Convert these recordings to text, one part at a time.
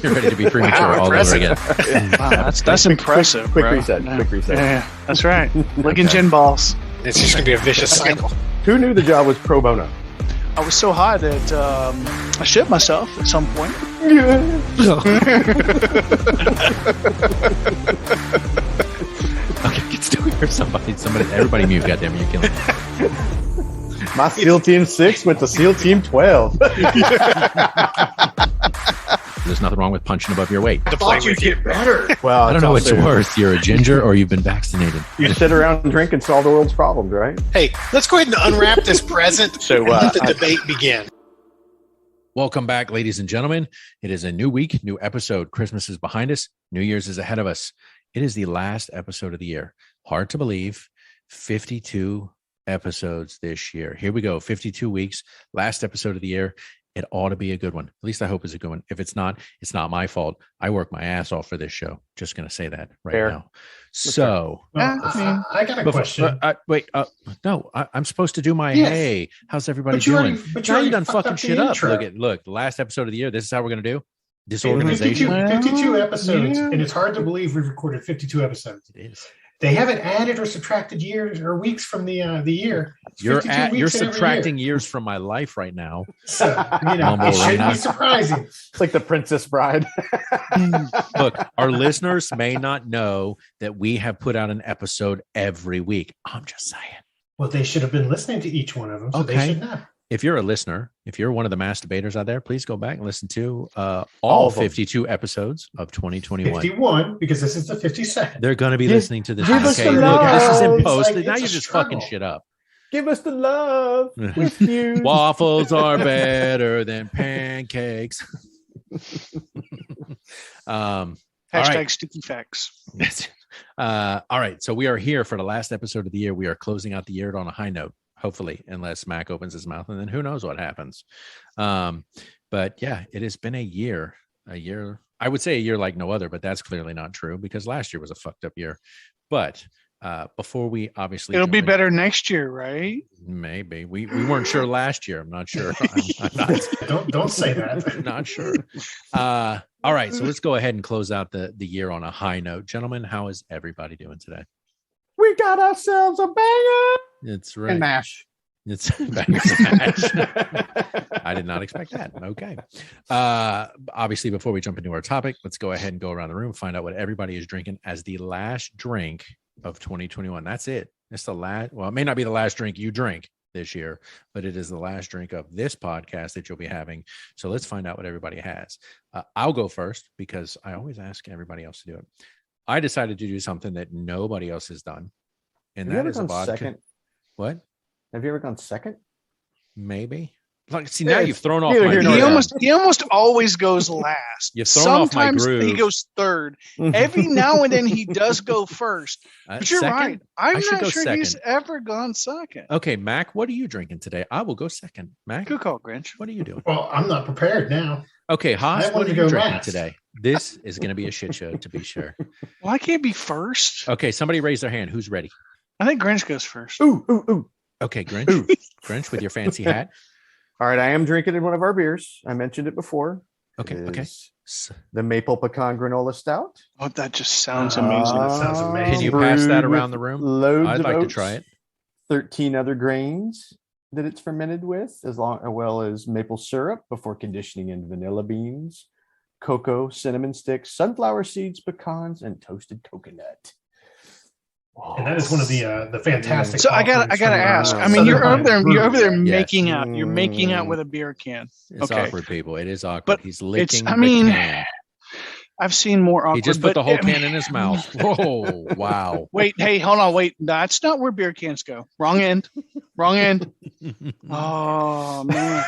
You're ready to be premature all over again. Wow, that's impressive. Quick bro. reset. Quick reset. Yeah, that's right. Licking gin balls. It's just going to be a vicious cycle. Who knew the job was pro bono? I was so high that I shit myself at some point. Okay, get still here. Somebody, everybody mute. Goddamn, you're killing me. My SEAL Team 6 went to SEAL Team 12. There's nothing wrong with punching above your weight. To play with you. better. Well, I don't know what's also- worse. You're a ginger or you've been vaccinated. You sit around and drink and solve the world's problems, right? Hey, let's go ahead and unwrap this present So, and let the debate begin. Welcome back, ladies and gentlemen. It is a new week, new episode. Christmas is behind us. New Year's is ahead of us. It is the last episode of the year. Hard to believe. 52 episodes this year. Here we go. 52 weeks. Last episode of the year. It ought to be a good one. At least I hope it's a good one. If it's not my fault. I work my ass off for this show. Just going to say that right Fair. now. So, Well, I got a question. no, I'm supposed to do my Yes. hey. How's everybody But you doing? already- but you Now already you done fucked fucking up the shit up. intro. Look, the last episode of the year. This is how we're going to do 52, disorganization. 52 episodes, Yeah. and it's hard to believe we've recorded 52 episodes. It is. They haven't added or subtracted years or weeks from the year. It's You're 52 weeks you're in every subtracting year. years from my life right now. So, Mumble it shouldn't Rana. be surprising. It's like the Princess Bride. Look, our listeners may not know that we have put out an episode every week. I'm just saying. Well, they should have been listening to each one of them, so Okay. they should not. If you're a listener, if you're one of the masturbators out there, please go back and listen to All all of them. 52 episodes of 2021. 51, because this is the 52nd. They're going to be Give- listening to this. give us Okay, the look, this is love. in It's post. like- now it's you're a just fucking struggle. shit up. Give us the love with you. Waffles are better than pancakes. All Hashtag right. sticky facts. All right. So we are here for the last episode of the year. We are closing out the year on a high note, hopefully, unless Mac opens his mouth, and then who knows what happens. But yeah, it has been a year. I would say a year like no other, but that's clearly not true because last year was a fucked up year. But before we obviously It'll be jump in- better next year, right? Maybe we weren't sure last year. I'm not sure. I'm not, Don't say that. not sure. All right, so let's go ahead and close out the year on a high note, gentlemen. How is everybody doing today? We got ourselves a banger It's right. and mash. It's bangers and mash. I did not expect that. Okay. Obviously, before we jump into our topic, let's go ahead and go around the room, find out what everybody is drinking as the last drink of 2021. That's it. It's the last. Well, it may not be the last drink you drink this year, but it is the last drink of this podcast that you'll be having. So let's find out what everybody has. I'll go first because I always ask everybody else to do it. I decided to do something that nobody else has done, and Have you that ever is a gone vodka. second? What? Have you ever gone second? Maybe. Like, see, Yeah, now it's you've thrown off neither my here nor He there. he almost always goes last. You've thrown off my Sometimes groove. he goes third. Every now and then he does go first. But you're second? right. I I'm should not go sure he's second. ever gone second. Okay, Mac, what are you drinking today? I will go second. Mac, Good call, Grinch. what are you doing? Well, I'm not prepared now. Okay, Haas, I what wanted are to you go drinking last. today? This is going to be a shit show, to be sure. Well, I can't be first. Okay, somebody raise their hand. Who's ready? I think Grinch goes first. Ooh, ooh, ooh. Okay, Grinch. Grinch with your fancy hat. All right, I am drinking in one of our beers. I mentioned it before. Okay, It okay. is The Maple Pecan Granola Stout. Oh, that just sounds amazing. that sounds amazing. Can you pass that Brewed around with the room? Loads I'd of like to oats, try it. 13 other grains that it's fermented with, as well as maple syrup before conditioning in vanilla beans, cocoa, cinnamon sticks, sunflower seeds, pecans, and toasted coconut. And that is one of the fantastic. So I gotta offerings from, ask. I mean, Southern you're over Pines there. You're over there Brewery. Yes. making out. You're making out with a beer can. It's Okay. awkward, people. It is awkward. But He's licking I the mean, can. I've seen more awkward. He just put but the whole I mean- can in his mouth. Whoa, wow. Wait, hey, hold on, wait. That's not where beer cans go. Wrong end. Wrong end. Oh man.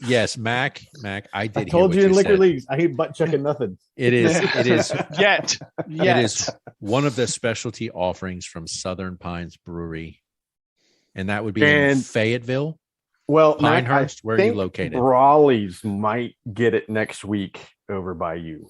Yes, Mac, I did I hear told what you in liquor said. leagues, I hate butt checking nothing. It is Yet. it is one of the specialty offerings from Southern Pines Brewery. And that would be in And- Fayetteville. Well, Mac, Pinehurst, I where are you think located? Brawley's might get it next week over by you.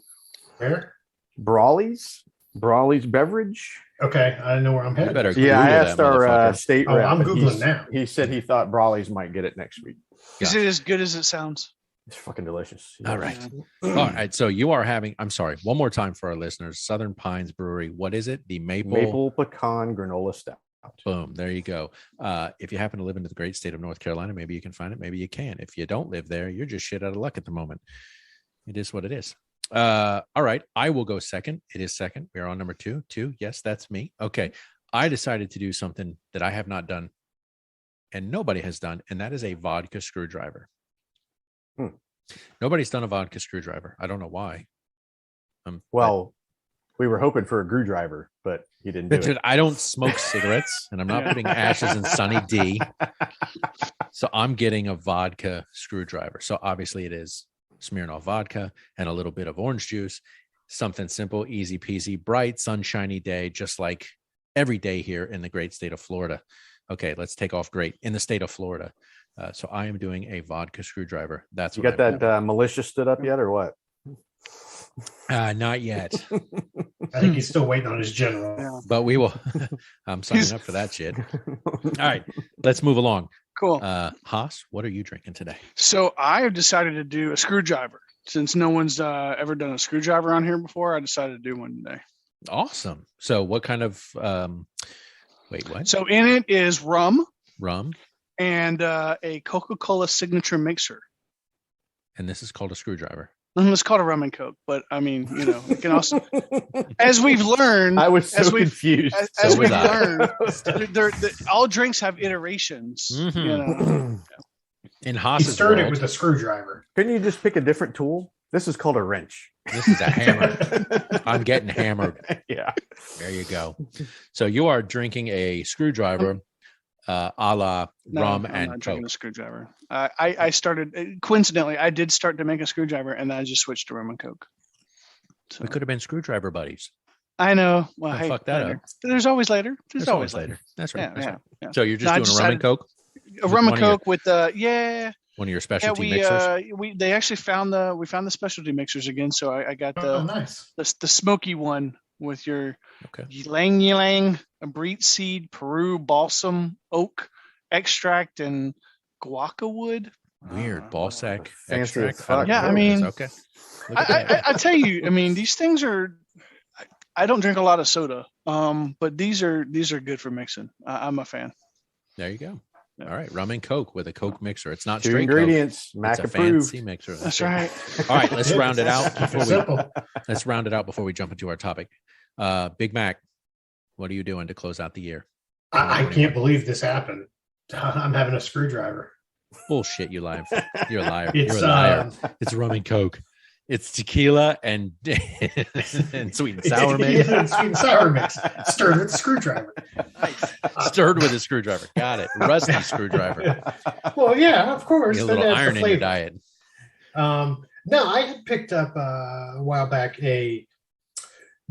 Where? Brawley's Brawley's beverage. Okay, I know where I'm You headed. better Yeah, I Google asked that our motherfucker. state Oh, rep. I'm but Googling now. He said he thought Brawley's might get it next week. Is it as good as it sounds? It's fucking delicious. All right. All right. So you are having, I'm sorry, one more time for our listeners, Southern Pines Brewery. What is it? The Maple pecan granola stout. Boom. There you go. If you happen to live in the great state of North Carolina, maybe you can find it. Maybe you can. If you don't live there, you're just shit out of luck at the moment. It is what it is. All right. I will go second. It is second. We're on number two. Yes, that's me. Okay. I decided to do something that I have not done and nobody has done, and that is a vodka screwdriver. Nobody's done a vodka screwdriver. I don't know why. Well, we were hoping for a Groo driver, but he didn't do Dude, it. I don't smoke cigarettes, and I'm not putting ashes in Sunny D. So I'm getting a vodka screwdriver. So obviously it is Smirnoff vodka and a little bit of orange juice. Something simple, easy peasy, bright, sunshiny day, just like every day here in the great state of Florida. Okay, let's take off great in the state of Florida. So I am doing a vodka screwdriver. That's You what got that militia stood up yet, or what? not yet, I think he's still waiting on his general. but we will. I'm signing up for that shit. All right, let's move along. Cool. Haas, what are you drinking today? So I have decided to do a screwdriver. Since no one's ever done a screwdriver on here before, I decided to do one today. Awesome. So what kind of wait, what? So in it is rum Rum, and a Coca-Cola signature mixer. and this is called a screwdriver. It's called a rum and Coke, but I mean, you know, it can also, as we've learned, I was so as we've- confused. as So we've was I. learned, all drinks have iterations. Mhm. You know, In He Haas's stirred it world, with a screwdriver. Couldn't you just pick a different tool? This is called a wrench. this is a hammer. I'm getting hammered. Yeah. There you go. So you are drinking a screwdriver, a la no, rum I'm and not drinking Coke. a screwdriver. I started coincidentally. I did start to make a screwdriver, and then I just switched to rum and Coke. So, We could have been screwdriver buddies. I know. Well, Oh, hey, fuck that later. up. There's always later. There's always later. That's right. Yeah, That's yeah, right. yeah. So you're just No, I doing a rum and decided- Coke, A rum and One of your- Coke with yeah. one of your Yeah, specialty mixers. we they actually found the specialty mixers again. So I got Oh, nice. the smoky one with your Okay. ylang ylang, a beet seed, Peru balsam, oak extract, and guaca wood. Weird ball sack Fancy as extract. fuck. Yeah, I know what it is. mean, okay. Look at that. I tell you, I mean, these things are. I don't drink a lot of soda, but these are good for mixing. I'm a fan. There you go. Yeah. All right, rum and Coke with a Coke mixer. It's not Two straight ingredients. Coke. Mac It's a approved. fancy mixer. That's it. right. All right, let's round it out Keep before it we simple. let's round it out before we jump into our topic. Big Mac, what are you doing to close out the year? I can't believe this happened. I'm having a screwdriver. Bullshit, you liar. You're a liar. It's You're a liar. It's rum and Coke. It's tequila and and sweet and sour mix. Yeah, sweet and sour mix. Stirred with a screwdriver. Stirred with a screwdriver. Got it. Rusty screwdriver. Well, yeah, of course. Get a that little adds the iron in your flavor. diet. No, I had picked up a while back a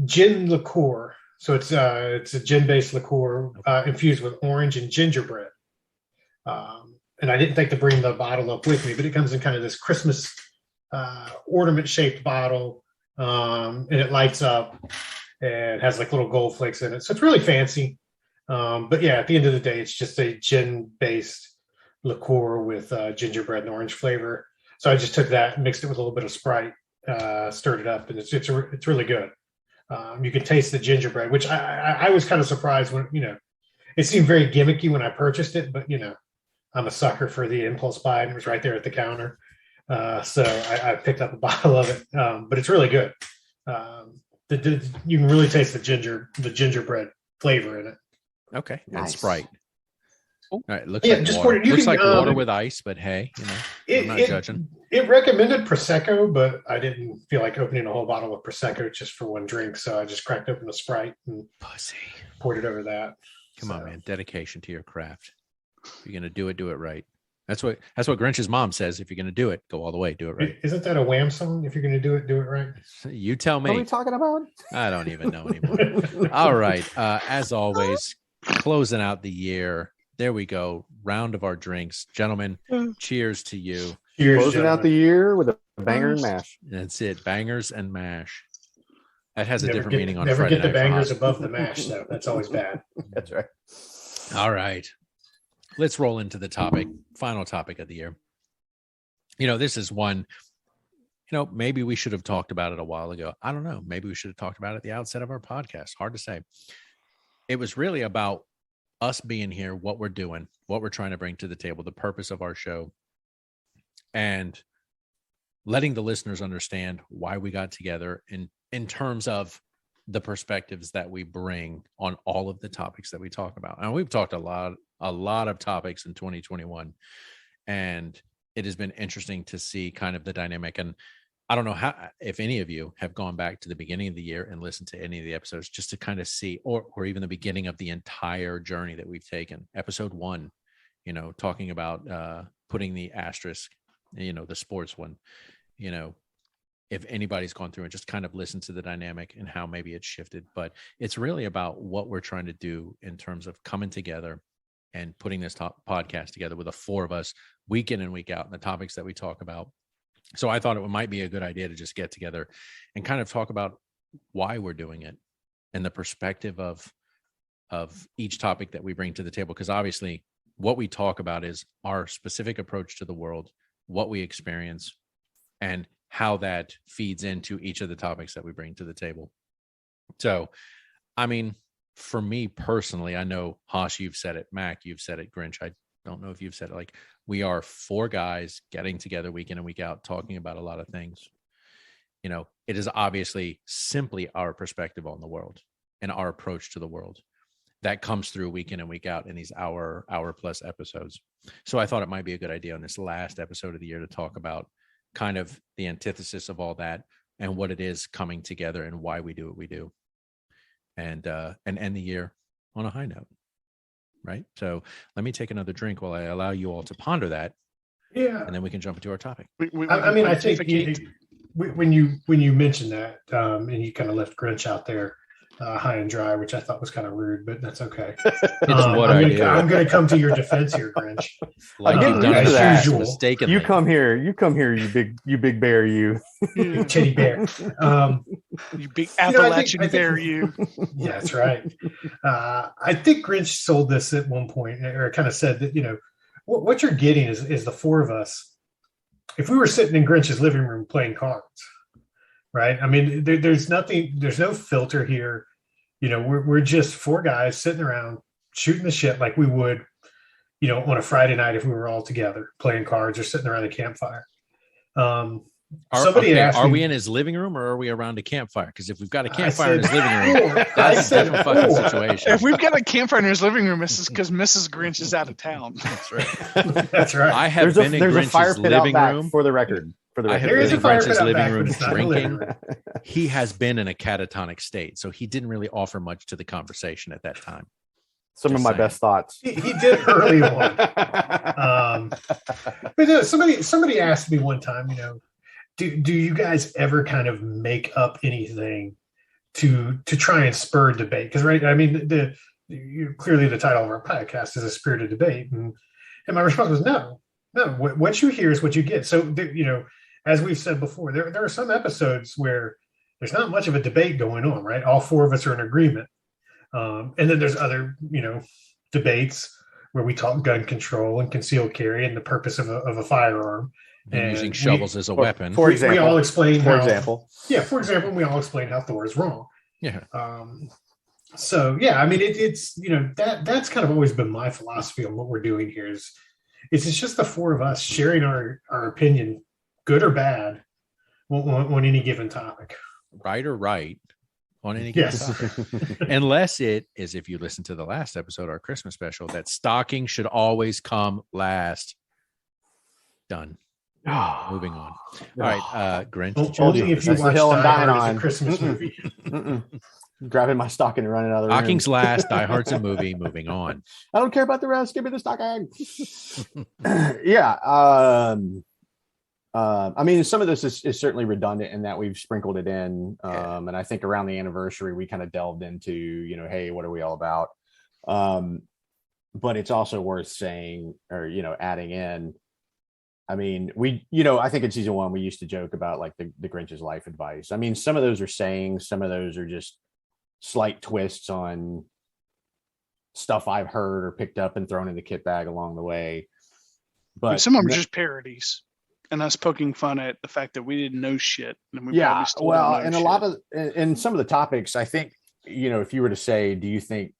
gin liqueur. So it's a gin-based liqueur infused with orange and gingerbread. And I didn't think to bring the bottle up with me, but it comes in kind of this Christmas ornament-shaped bottle, and it lights up and has like little gold flakes in it. So it's really fancy. But yeah, at the end of the day, it's just a gin-based liqueur with gingerbread and orange flavor. So I just took that and mixed it with a little bit of Sprite, stirred it up, and it's really good. You can taste the gingerbread, which I was kind of surprised when, it seemed very gimmicky when I purchased it, but I'm a sucker for the impulse buy, and it was right there at the counter. So I picked up a bottle of it, but it's really good. You can really taste the gingerbread flavor in it. Okay. And Nice. Sprite. All right. Looks Yeah, like just water. pour it- you Looks can, like water with ice, but hey, I'm not judging. It recommended Prosecco, but I didn't feel like opening a whole bottle of Prosecco just for one drink. So I just cracked open a Sprite and Pussy. poured it over that. Come on, So- man. Dedication to your craft. If you're gonna do it right. That's what Grinch's mom says. If you're gonna do it, go all the way. Do it right. Isn't that a Wham song? If you're going to do it right. You tell What are we me. talking about? I don't even know anymore. All right. As always, closing out the year. There we go. Round of our drinks. Gentlemen, cheers to you. Cheers, Closing out the gentlemen. year with a banger and mash. That's it. Bangers and mash. That has a different meaning on never Friday get the night for bangers Haas. above the mash, though. That's always bad. That's right. All right. Let's roll into the topic, final topic of the year. This is one, maybe we should have talked about it a while ago. I don't know. Maybe we should have talked about it at the outset of our podcast. Hard to say. It was really about us being here, what we're doing, what we're trying to bring to the table, the purpose of our show, and letting the listeners understand why we got together in terms of the perspectives that we bring on all of the topics that we talk about. And we've talked a lot of topics in 2021, and it has been interesting to see kind of the dynamic. And I don't know if any of you have gone back to the beginning of the year and listened to any of the episodes just to kind of see, or even the beginning of the entire journey that we've taken. Episode 1, talking about putting the asterisk, the sports one, if anybody's gone through and just kind of listened to the dynamic and how maybe it's shifted. But it's really about what we're trying to do in terms of coming together and putting this podcast together with the 4 of us week in and week out, and the topics that we talk about. So I thought it might be a good idea to just get together and kind of talk about why we're doing it and the perspective of each topic that we bring to the table. Because obviously what we talk about is our specific approach to the world, what we experience, and how that feeds into each of the topics that we bring to the table. So, I mean, for me personally, I know, Haas, you've said it, Mac, you've said it, Grinch, I don't know if you've said it, like, we are 4 guys getting together week in and week out, talking about a lot of things. It is obviously simply our perspective on the world and our approach to the world that comes through week in and week out in these hour plus episodes. So I thought it might be a good idea on this last episode of the year to talk about kind of the antithesis of all that and what it is coming together and why we do what we do, and end the year on a high note. Right. So let me take another drink while I allow you all to ponder that. Yeah. And then we can jump into our topic. I think when you mentioned that, and you kind of left Grinch out there high and dry, which I thought was kind of rude, but that's okay. I'm going to come to your defense here, Grinch. Like you've done as as usual. mistakenly. You come here, you big bear, you. You teddy bear. You big Appalachian bear, you. Yeah, that's right. I think Grinch sold this at one point, or kind of said that, what you're getting is the 4 of us. If we were sitting in Grinch's living room playing cards, right? I mean, there's no filter here. We're just 4 guys sitting around shooting the shit like we would, on a Friday night if we were all together playing cards or sitting around a campfire. Are we in his living room or are we around a campfire? Because if we've got a campfire in his living room, that's a different fucking situation. If we've got a campfire in his living room, it's because Mrs. Grinch is out of town. That's right. That's right. I have been in Grinch's living room. For the record. I have been in Grinch's living room drinking. He has been in a catatonic state, so he didn't really offer much to the conversation at that time. Some of my best thoughts. He did early on. But somebody asked me one time, do you guys ever kind of make up anything to try and spur debate? Because, right, I mean, clearly the title of our podcast is A Spirited Debate, and my response was no. What you hear is what you get. So, as we've said before, there are some episodes where there's not much of a debate going on, right? All 4 of us are in agreement. And then there's other, debates where we talk gun control and concealed carry and the purpose of a firearm. And using shovels as a weapon. For example. We all explain for example, we all explain how Thor is wrong. Yeah. So, yeah, I mean, it's, that's kind of always been my philosophy on what we're doing here is it's just the 4 of us sharing our opinion, good or bad, on any given topic. Right or right on any given topic. Unless it is, if you listen to the last episode, our Christmas special, that stocking should always come last. Done. Moving on. All right, Grinch. Only if you watch Die Hard as a Christmas movie. Grabbing my stocking and running out of the room. Stocking's last. Die Hard's a movie. Moving on. I don't care about the rest. Give me the stocking. Yeah. I mean, some of this is certainly redundant in that we've sprinkled it in. And I think around the anniversary, we kind of delved into, hey, what are we all about? But it's also worth saying, or, adding in, I mean, I think in season 1, we used to joke about like the Grinch's life advice. I mean, some of those are sayings, some of those are just slight twists on stuff I've heard or picked up and thrown in the kit bag along the way. But some of them are just parodies, and us poking fun at the fact that we didn't know shit. And we probably still don't know and shit. a lot of in some of the topics, I think, if you were to say, do you think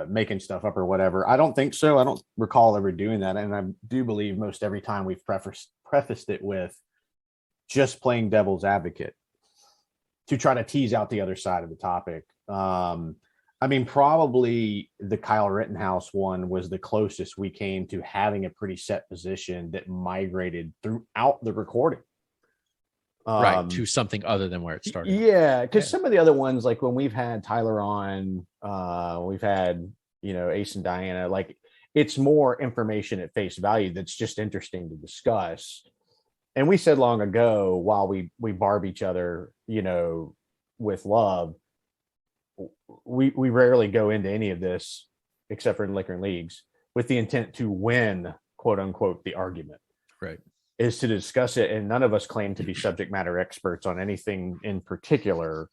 making stuff up or whatever, I don't think so. I don't recall ever doing that, and I do believe most every time we've prefaced it with just playing devil's advocate to try to tease out the other side of the topic. I mean, probably the Kyle Rittenhouse one was the closest we came to having a pretty set position that migrated throughout the recording. Right, to something other than where it started. Yeah, because some of the other ones, like when we've had Tyler on, we've had, Ace and Diana, like it's more information at face value that's just interesting to discuss. And we said long ago, while we barb each other, with love, we rarely go into any of this, except for in Liquor and Leagues, with the intent to win, quote unquote, the argument. Right. Is to discuss it, and none of us claim to be subject matter experts on anything in particular.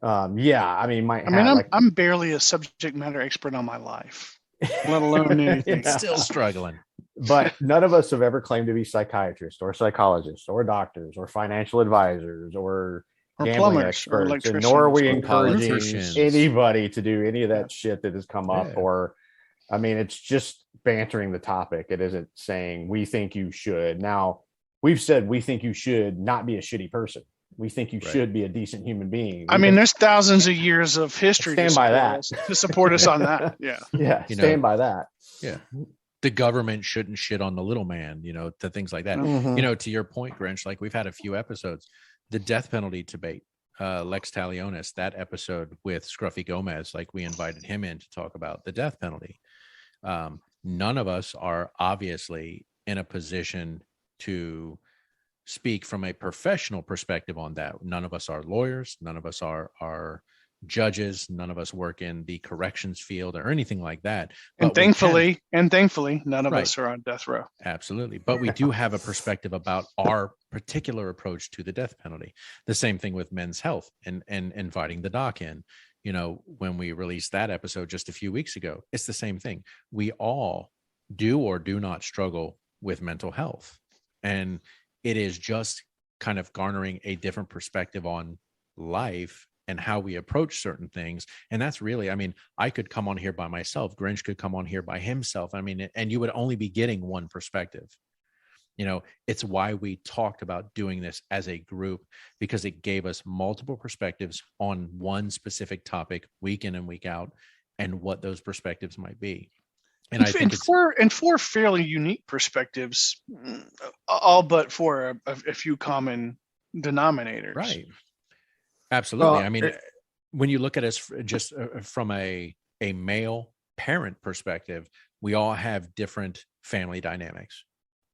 I mean, I'm barely a subject matter expert on my life, let alone anything. Still struggling. But none of us have ever claimed to be psychiatrists or psychologists or doctors or financial advisors or gambling experts, and nor are we encouraging anybody to do any of that shit that has come up. Or, I mean, it's just bantering the topic. It isn't saying we think you should. Now, we've said we think you should not be a shitty person. We think you should be a decent human being. I mean, there's thousands of years of history to support us on that. Yeah. Yeah. Stand by that. Yeah. The government shouldn't shit on the little man, to things like that. Mm-hmm. To your point, Grinch, like we've had a few episodes, the death penalty debate, Lex Talionis, that episode with Scruffy Gomez, like we invited him in to talk about the death penalty. None of us are obviously in a position to speak from a professional perspective on that. None of us are lawyers. None of us are judges. None of us work in the corrections field or anything like that. And thankfully, none of us are on death row. Absolutely. But we do have a perspective about our particular approach to the death penalty. The same thing with Men's Health and inviting the doc in. When we released that episode just a few weeks ago, it's the same thing. We all do or do not struggle with mental health. And it is just kind of garnering a different perspective on life and how we approach certain things. And that's really, I mean, I could come on here by myself. Grinch could come on here by himself. I mean, and you would only be getting one perspective. It's why we talked about doing this as a group, because it gave us multiple perspectives on one specific topic week in and week out, and what those perspectives might be. And I think four fairly unique perspectives, all but for a few common denominators. Right. Absolutely. Well, I mean, when you look at us just from a male parent perspective, we all have different family dynamics.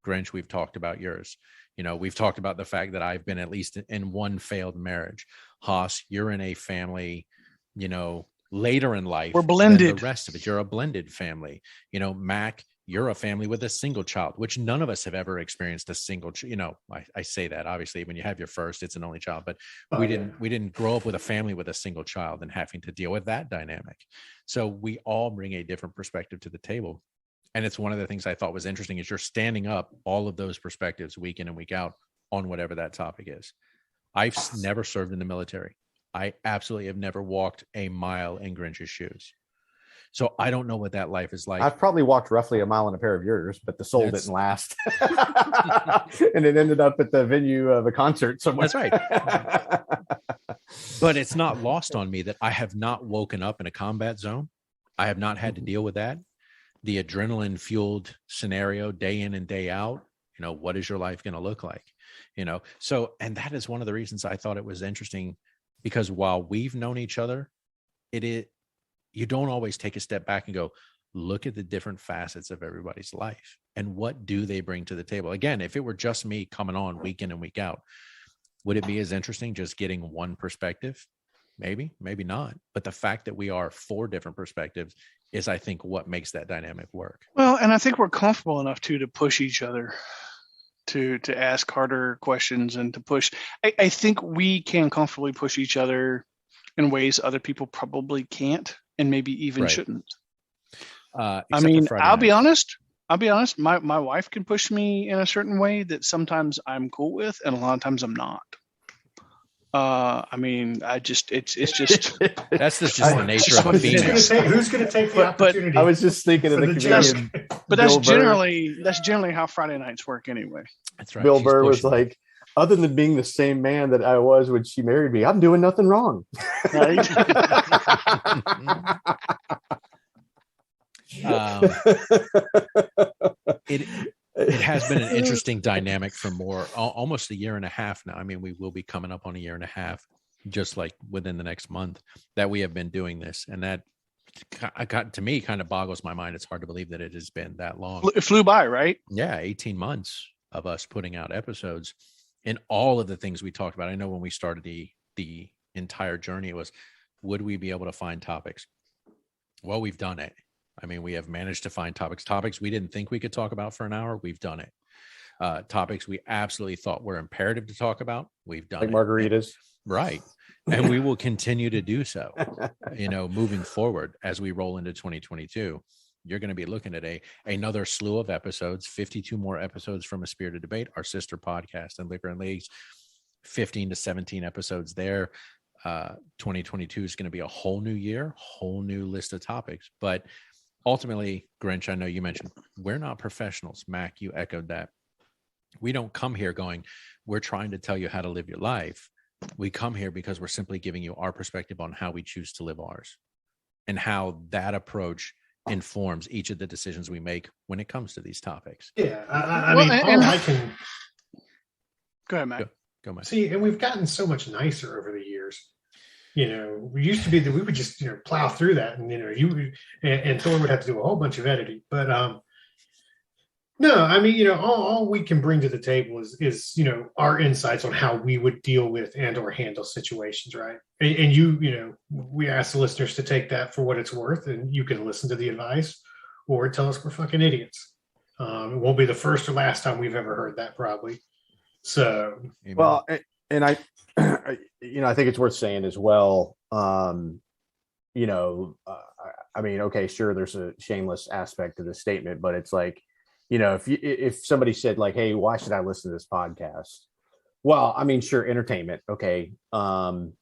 Grinch, we've talked about yours. We've talked about the fact that I've been at least in one failed marriage. Haas, you're in a family, later in life. We're blended. Than the rest of it. You're a blended family. Mac, you're a family with a single child, which none of us have ever experienced a single. I say that obviously when you have your first, it's an only child, but we didn't grow up with a family with a single child and having to deal with that dynamic. So we all bring a different perspective to the table. And it's one of the things I thought was interesting is you're standing up all of those perspectives week in and week out on whatever that topic is. I've never served in the military. I absolutely have never walked a mile in Grinch's shoes. So I don't know what that life is like. I've probably walked roughly a mile in a pair of yours, but the soul didn't last. And it ended up at the venue of a concert somewhere. That's right. But it's not lost on me that I have not woken up in a combat zone. I have not had to deal with that. The adrenaline fueled scenario day in and day out, what is your life going to look like? So, and that is one of the reasons I thought it was interesting, because while we've known each other, you don't always take a step back and go, look at the different facets of everybody's life and what do they bring to the table. Again, if it were just me coming on week in and week out, would it be as interesting just getting one perspective? Maybe, maybe not. But the fact that we are 4 different perspectives is, I think, what makes that dynamic work. Well, and I think we're comfortable enough to push each other to ask harder questions and to push. I think we can comfortably push each other in ways other people probably can't and maybe even Right. shouldn't. I Except for mean, Friday I'll be nights. honest. My wife can push me in a certain way that sometimes I'm cool with, and a lot of times I'm not. I mean, it's just That's just I- the nature just of what a it is. female. Who's going to take the But opportunity? I was just thinking of for the the comedian. but that's Bill Burr. generally how Friday nights work anyway. That's right. Bill She's Burr was pushing. like, other than being the same man that I was when she married me, I'm doing nothing wrong. Right? It has been an interesting dynamic for almost a year and a half now. I mean, we will be coming up on a year and a half, just like within the next month, that we have been doing this. And that to me kind of boggles my mind. It's hard to believe that it has been that long. It flew by, right? Yeah, 18 months of us putting out episodes and all of the things we talked about. I know when we started the entire journey, it was, would we be able to find topics? Well, we've done it. I mean, we have managed to find topics we didn't think we could talk about for an hour. We've done it. Topics we absolutely thought were imperative to talk about. We've done Like it. margaritas. Right. And we will continue to do so, moving forward as we roll into 2022. You're going to be looking at another slew of episodes, 52 more episodes from A Spirited Debate, our sister podcast, and Liquor and Leagues, 15 to 17 episodes there. 2022 is going to be a whole new year, whole new list of topics. But ultimately, Grinch, I know you mentioned we're not professionals. Mac, you echoed that. We don't come here going, we're trying to tell you how to live your life. We come here because we're simply giving you our perspective on how we choose to live ours and how that approach informs each of the decisions we make when it comes to these topics. Yeah, I Well, mean, and- all I can Go ahead, Matt. Go, Mike. see, and we've gotten so much nicer over the years. We used to be that we would just plow through that, and and Thor would have to do a whole bunch of editing. But no, I mean, all we can bring to the table is our insights on how we would deal with and or handle situations, right? And we ask the listeners to take that for what it's worth, and you can listen to the advice or tell us we're fucking idiots. It won't be the first or last time we've ever heard that, probably. So, Amen. Well, and I think it's worth saying as well. I mean, okay, sure, there's a shameless aspect to the statement, but it's like, if somebody said like, hey, why should I listen to this podcast? Well, I mean, sure, entertainment. Okay. And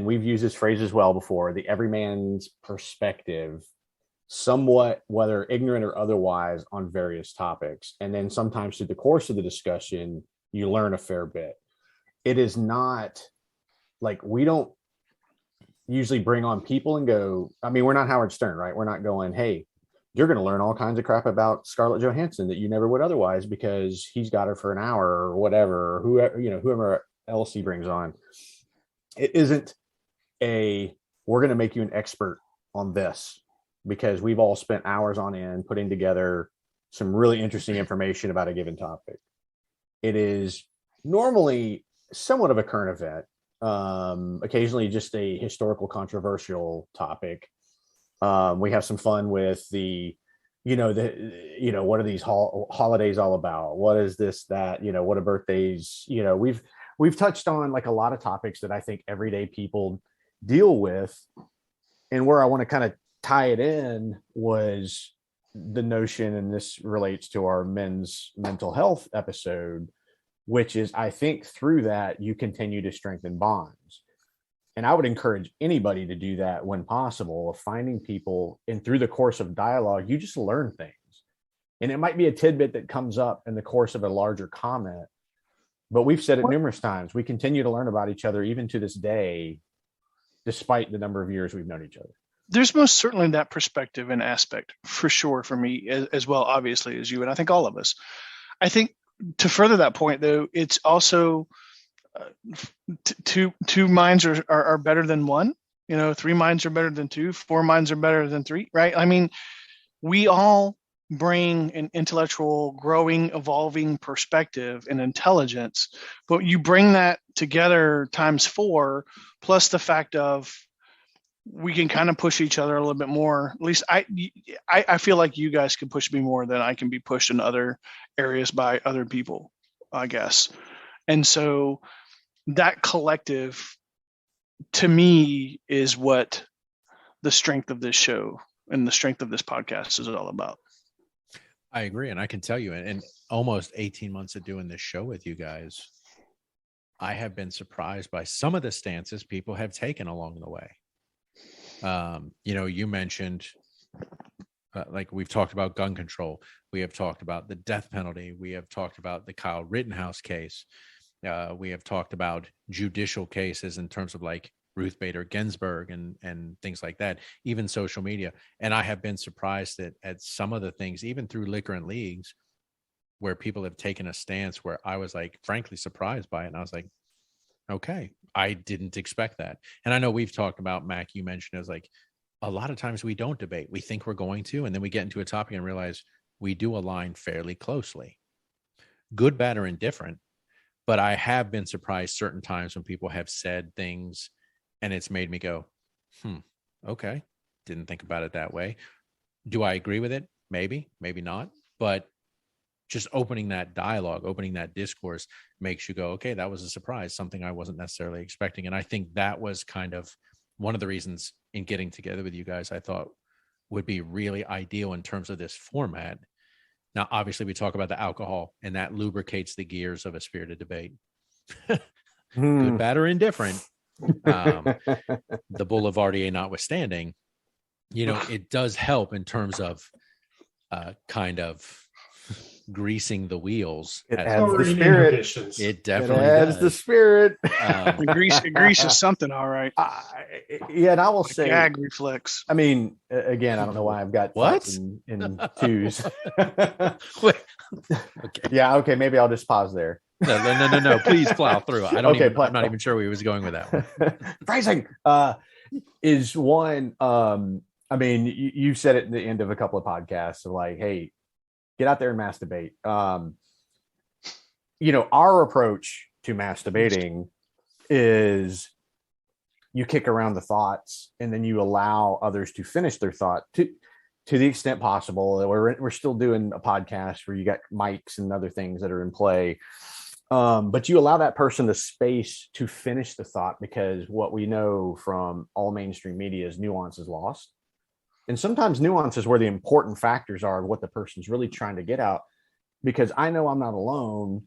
we've used this phrase as well before, the everyman's perspective, somewhat, whether ignorant or otherwise, on various topics. And then sometimes through the course of the discussion, you learn a fair bit. It is not like we don't usually bring on people and go, I mean, we're not Howard Stern, right? We're not going, hey, you're going to learn all kinds of crap about Scarlett Johansson that you never would otherwise because he's got her for an hour or whatever, or whoever else he brings on. It isn't we're going to make you an expert on this because we've all spent hours on end putting together some really interesting information about a given topic. It is normally somewhat of a current event, occasionally just a historical controversial topic. We have some fun with what are these holidays all about? What is this, that, what are birthdays? We've touched on like a lot of topics that I think everyday people deal with. And where I want to kind of tie it in was the notion, and this relates to our men's mental health episode, which is, I think through that you continue to strengthen bonds. And I would encourage anybody to do that when possible, of finding people, and through the course of dialogue, you just learn things. And it might be a tidbit that comes up in the course of a larger comment, but we've said it numerous times. We continue to learn about each other even to this day, despite the number of years we've known each other. There's most certainly that perspective and aspect for sure for me as well, obviously, as you, and I think all of us. I think to further that point, though, it's also two minds are better than one. 3 minds are better than 2. 4 minds are better than 3, right? I mean, we all bring an intellectual, growing, evolving perspective and intelligence, but you bring that together times 4, plus the fact of we can kind of push each other a little bit more. At least I feel like you guys can push me more than I can be pushed in other areas by other people, I guess. And so that collective, to me, is what the strength of this show and the strength of this podcast is all about. I agree. And I can tell you, in almost 18 months of doing this show with you guys, I have been surprised by some of the stances people have taken along the way. You mentioned, like we've talked about gun control. We have talked about the death penalty. We have talked about the Kyle Rittenhouse case. We have talked about judicial cases in terms of like Ruth Bader Ginsburg and things like that, even social media. And I have been surprised at some of the things, even through Liquor and Leagues, where people have taken a stance where I was like, frankly, surprised by it. And I was like, okay, I didn't expect that. And I know we've talked about, Mac, you mentioned, it was like, a lot of times we don't debate. We think we're going to, and then we get into a topic and realize we do align fairly closely. Good, bad, or indifferent. But I have been surprised certain times when people have said things and it's made me go, okay, didn't think about it that way. Do I agree with it? Maybe, maybe not. But just opening that dialogue, opening that discourse makes you go, okay, that was a surprise, something I wasn't necessarily expecting. And I think that was kind of one of the reasons in getting together with you guys, I thought would be really ideal in terms of this format. Now, obviously, we talk about the alcohol, and that lubricates the gears of a spirited debate. Good, bad, or indifferent. The Boulevardier notwithstanding, it does help in terms of kind of greasing the wheels. It adds the spirit. It definitely adds the spirit. Grease is something, all right. And I will say, gag reflex. I mean, again, I don't know why I've got what in twos. Okay. Yeah. Okay. Maybe I'll just pause there. No. Please plow through. I'm not even sure where he was going with that one. Phrasing is one. I mean, you said it in the end of a couple of podcasts, of like, hey, get out there and masturbate. Our approach to masturbating is you kick around the thoughts and then you allow others to finish their thought to the extent possible. We're still doing a podcast where you got mics and other things that are in play. But you allow that person the space to finish the thought, because what we know from all mainstream media is nuance is lost. And sometimes nuance is where the important factors are of what the person's really trying to get out, because I know I'm not alone.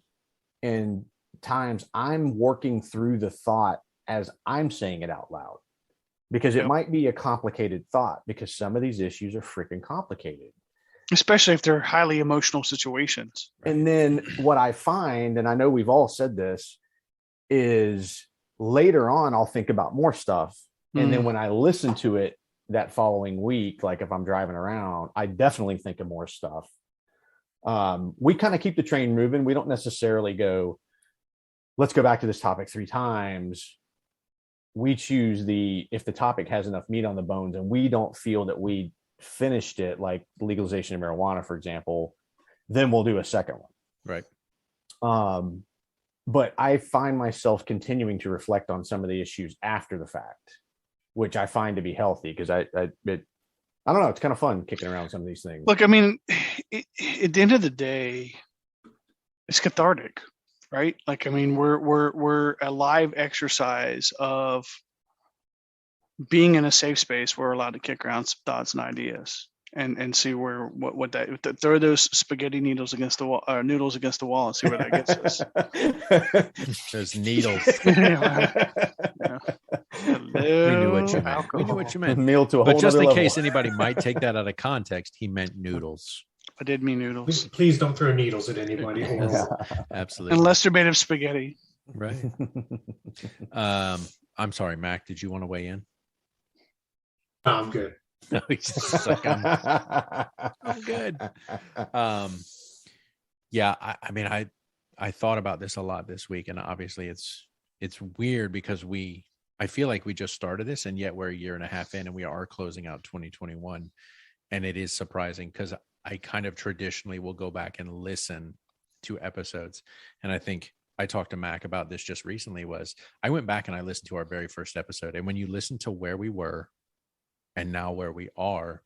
And times I'm working through the thought as I'm saying it out loud, because it might be a complicated thought, because some of these issues are freaking complicated. Especially if they're highly emotional situations. And then what I find, and I know we've all said this, is later on, I'll think about more stuff. And then when I listen to it that following week, like if I'm driving around, I definitely think of more stuff. We kind of keep the train moving. We don't necessarily go, let's go back to this topic 3 times. We choose if the topic has enough meat on the bones and we don't feel that we finished it, like legalization of marijuana, for example, then we'll do a second one. Right. But I find myself continuing to reflect on some of the issues after the fact, which I find to be healthy, because I don't know, it's kind of fun kicking around some of these things. Look, I mean, at the end of the day, it's cathartic, right? Like, I mean, we're a live exercise of being in a safe space. We're allowed to kick around some thoughts and ideas and see what that throw those spaghetti needles against the wall, noodles against the wall, and see where that gets us. Those needles. We knew what you meant. We knew what you meant. Meal to a whole but just in level. case anybody might take that out of context, he meant noodles. I did mean noodles. Please don't throw needles at anybody. Absolutely. Unless they're made of spaghetti. Right. I'm sorry, Mac, did you want to weigh in? No, I'm good. No, he's just like, I'm good. Yeah, I mean, I thought about this a lot this week, and obviously it's weird because I feel like we just started this, and yet we're a year and a half in, and we are closing out 2021. And it is surprising because I kind of traditionally will go back and listen to episodes. And I think I talked to Mac about this just recently, was I went back and I listened to our very first episode. And when you listen to where we were and now where we are,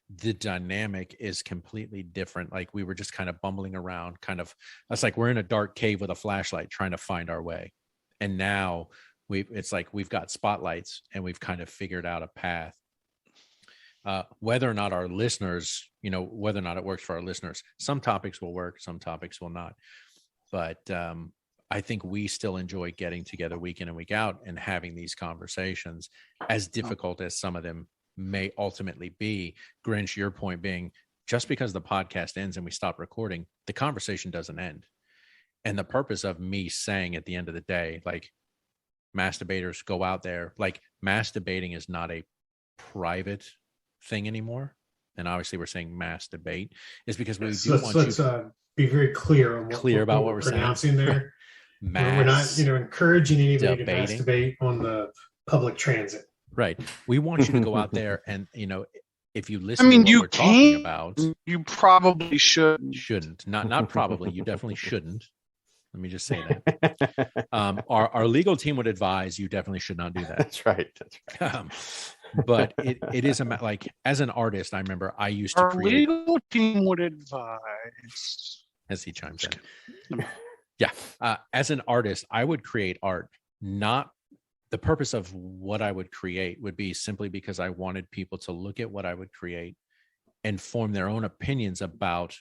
the dynamic is completely different. Like we were just kind of bumbling around, it's like we're in a dark cave with a flashlight trying to find our way. And now it's like we've got spotlights and we've kind of figured out a path. Whether or not our listeners, whether or not it works for our listeners, some topics will work, some topics will not. But I think we still enjoy getting together week in and week out and having these conversations, as difficult as some of them may ultimately be. Grinch, your point being, just because the podcast ends and we stop recording, the conversation doesn't end. And the purpose of me saying at the end of the day, like, masturbators, go out there, like, masturbating is not a private thing anymore. And obviously we're saying masturbate is because we do want let's you be very clear on about what we're pronouncing saying there. We're not, encouraging anybody debating. to masturbate on the public transit. Right. We want you to go out there and, if you listen I mean, to what you we're talking can, about, you probably shouldn't. not probably, you definitely shouldn't. Let me just say that. Our legal team would advise you definitely should not do that. That's right. But it is like, as an artist, I remember I used to Our create. legal team would advise. As he chimes in. Yeah. As an artist, I would create art. Not the purpose of what I would create would be simply because I wanted people to look at what I would create and form their own opinions about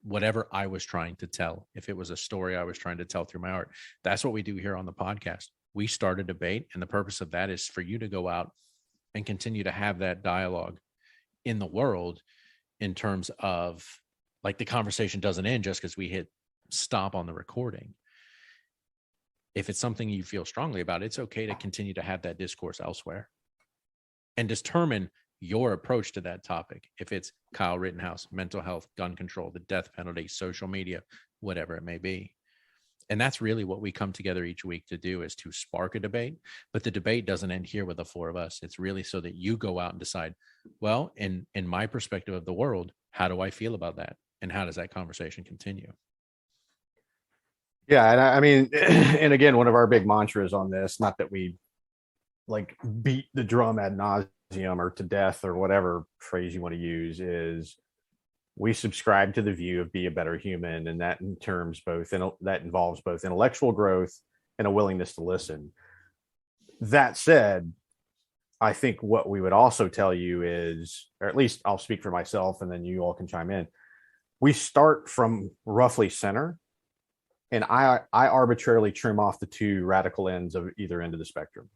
whatever I was trying to tell. If it was a story I was trying to tell through my art, that's what we do here on the podcast. We start a debate, and the purpose of that is for you to go out and continue to have that dialogue in the world, in terms of, like, the conversation doesn't end just because we hit stop on the recording. If it's something you feel strongly about, it's okay to continue to have that discourse elsewhere and determine your approach to that topic. If it's Kyle Rittenhouse, mental health, gun control, the death penalty, social media, whatever it may be. And that's really what we come together each week to do, is to spark a debate. But the debate doesn't end here with the four of us. It's really so that you go out and decide, well, in my perspective of the world, how do I feel about that? And how does that conversation continue? Yeah, and I mean, and again, one of our big mantras on this, not that we like beat the drum ad nauseum or to death or whatever phrase you want to use, is we subscribe to the view of be a better human, and that in terms that involves both intellectual growth and a willingness to listen. That said, I think what we would also tell you is, or at least I'll speak for myself and then you all can chime in. We start from roughly center. And I arbitrarily trim off the two radical ends of either end of the spectrum,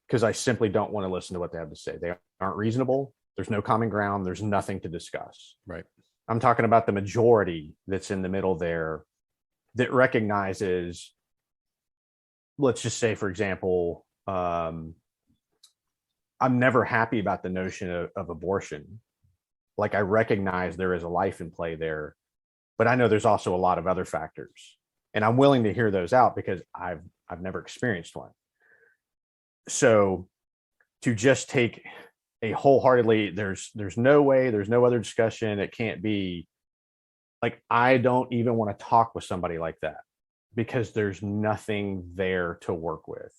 because I simply don't want to listen to what they have to say. They aren't reasonable. There's no common ground. There's nothing to discuss. Right. I'm talking about the majority that's in the middle there, that recognizes, let's just say, for example, I'm never happy about the notion of abortion. Like, I recognize there is a life in play there, but I know there's also a lot of other factors. And I'm willing to hear those out because I've never experienced one. So to just take a wholeheartedly, there's no way, there's no other discussion, it can't be, like, I don't even want to talk with somebody like that because there's nothing there to work with.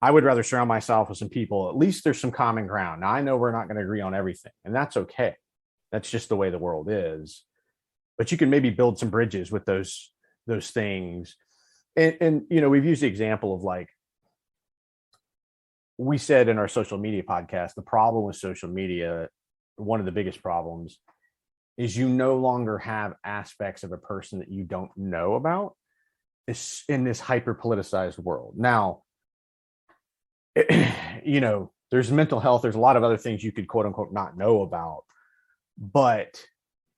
I would rather surround myself with some people, at least there's some common ground. Now, I know we're not going to agree on everything, and that's okay. That's just the way the world is. But you can maybe build some bridges with those things. And we've used the example of, like, we said in our social media podcast, the problem with social media, one of the biggest problems, is you no longer have aspects of a person that you don't know about in this hyper politicized world. Now, there's mental health, there's a lot of other things you could quote unquote not know about, but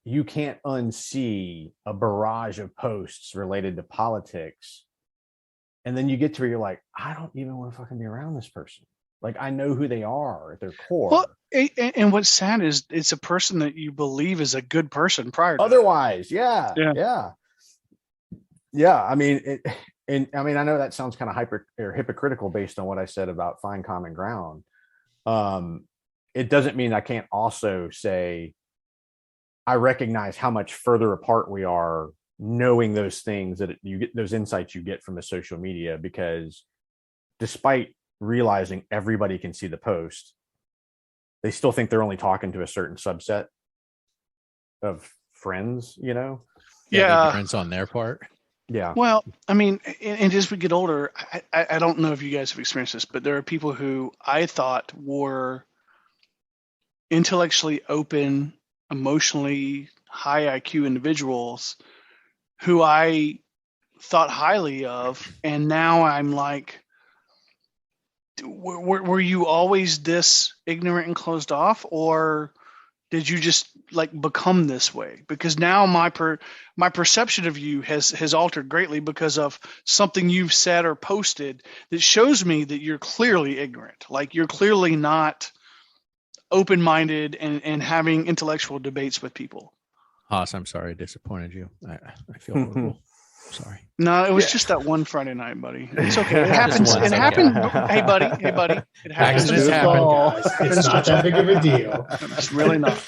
you can't unsee a barrage of posts related to politics. And then you get to where you're like, I don't even want to fucking be around this person. Like, I know who they are at their core. Well, and what's sad is it's a person that you believe is a good person prior to Otherwise, that. Yeah. I mean, I know that sounds kind of hypocritical based on what I said about find common ground. It doesn't mean I can't also say, I recognize how much further apart we are, knowing those things that you get, those insights you get from the social media, because despite realizing everybody can see the post, they still think they're only talking to a certain subset of friends, you know? Yeah. Ignorance on their part. Yeah. Well, I mean, and as we get older, I don't know if you guys have experienced this, but there are people who I thought were intellectually open, emotionally high IQ individuals who I thought highly of, and now I'm like, were you always this ignorant and closed off, or did you just like become this way? Because now my perception of you has altered greatly because of something you've said or posted that shows me that you're clearly ignorant. Like you're clearly not open-minded and having intellectual debates with people. Haas, I'm sorry I disappointed you. I feel horrible. Sorry. No, it was just that one Friday night, buddy. It's okay. It Just happens. once, It okay. happened. Hey, buddy. It happens. Accidents happen. It's not that big of a deal. It's really not.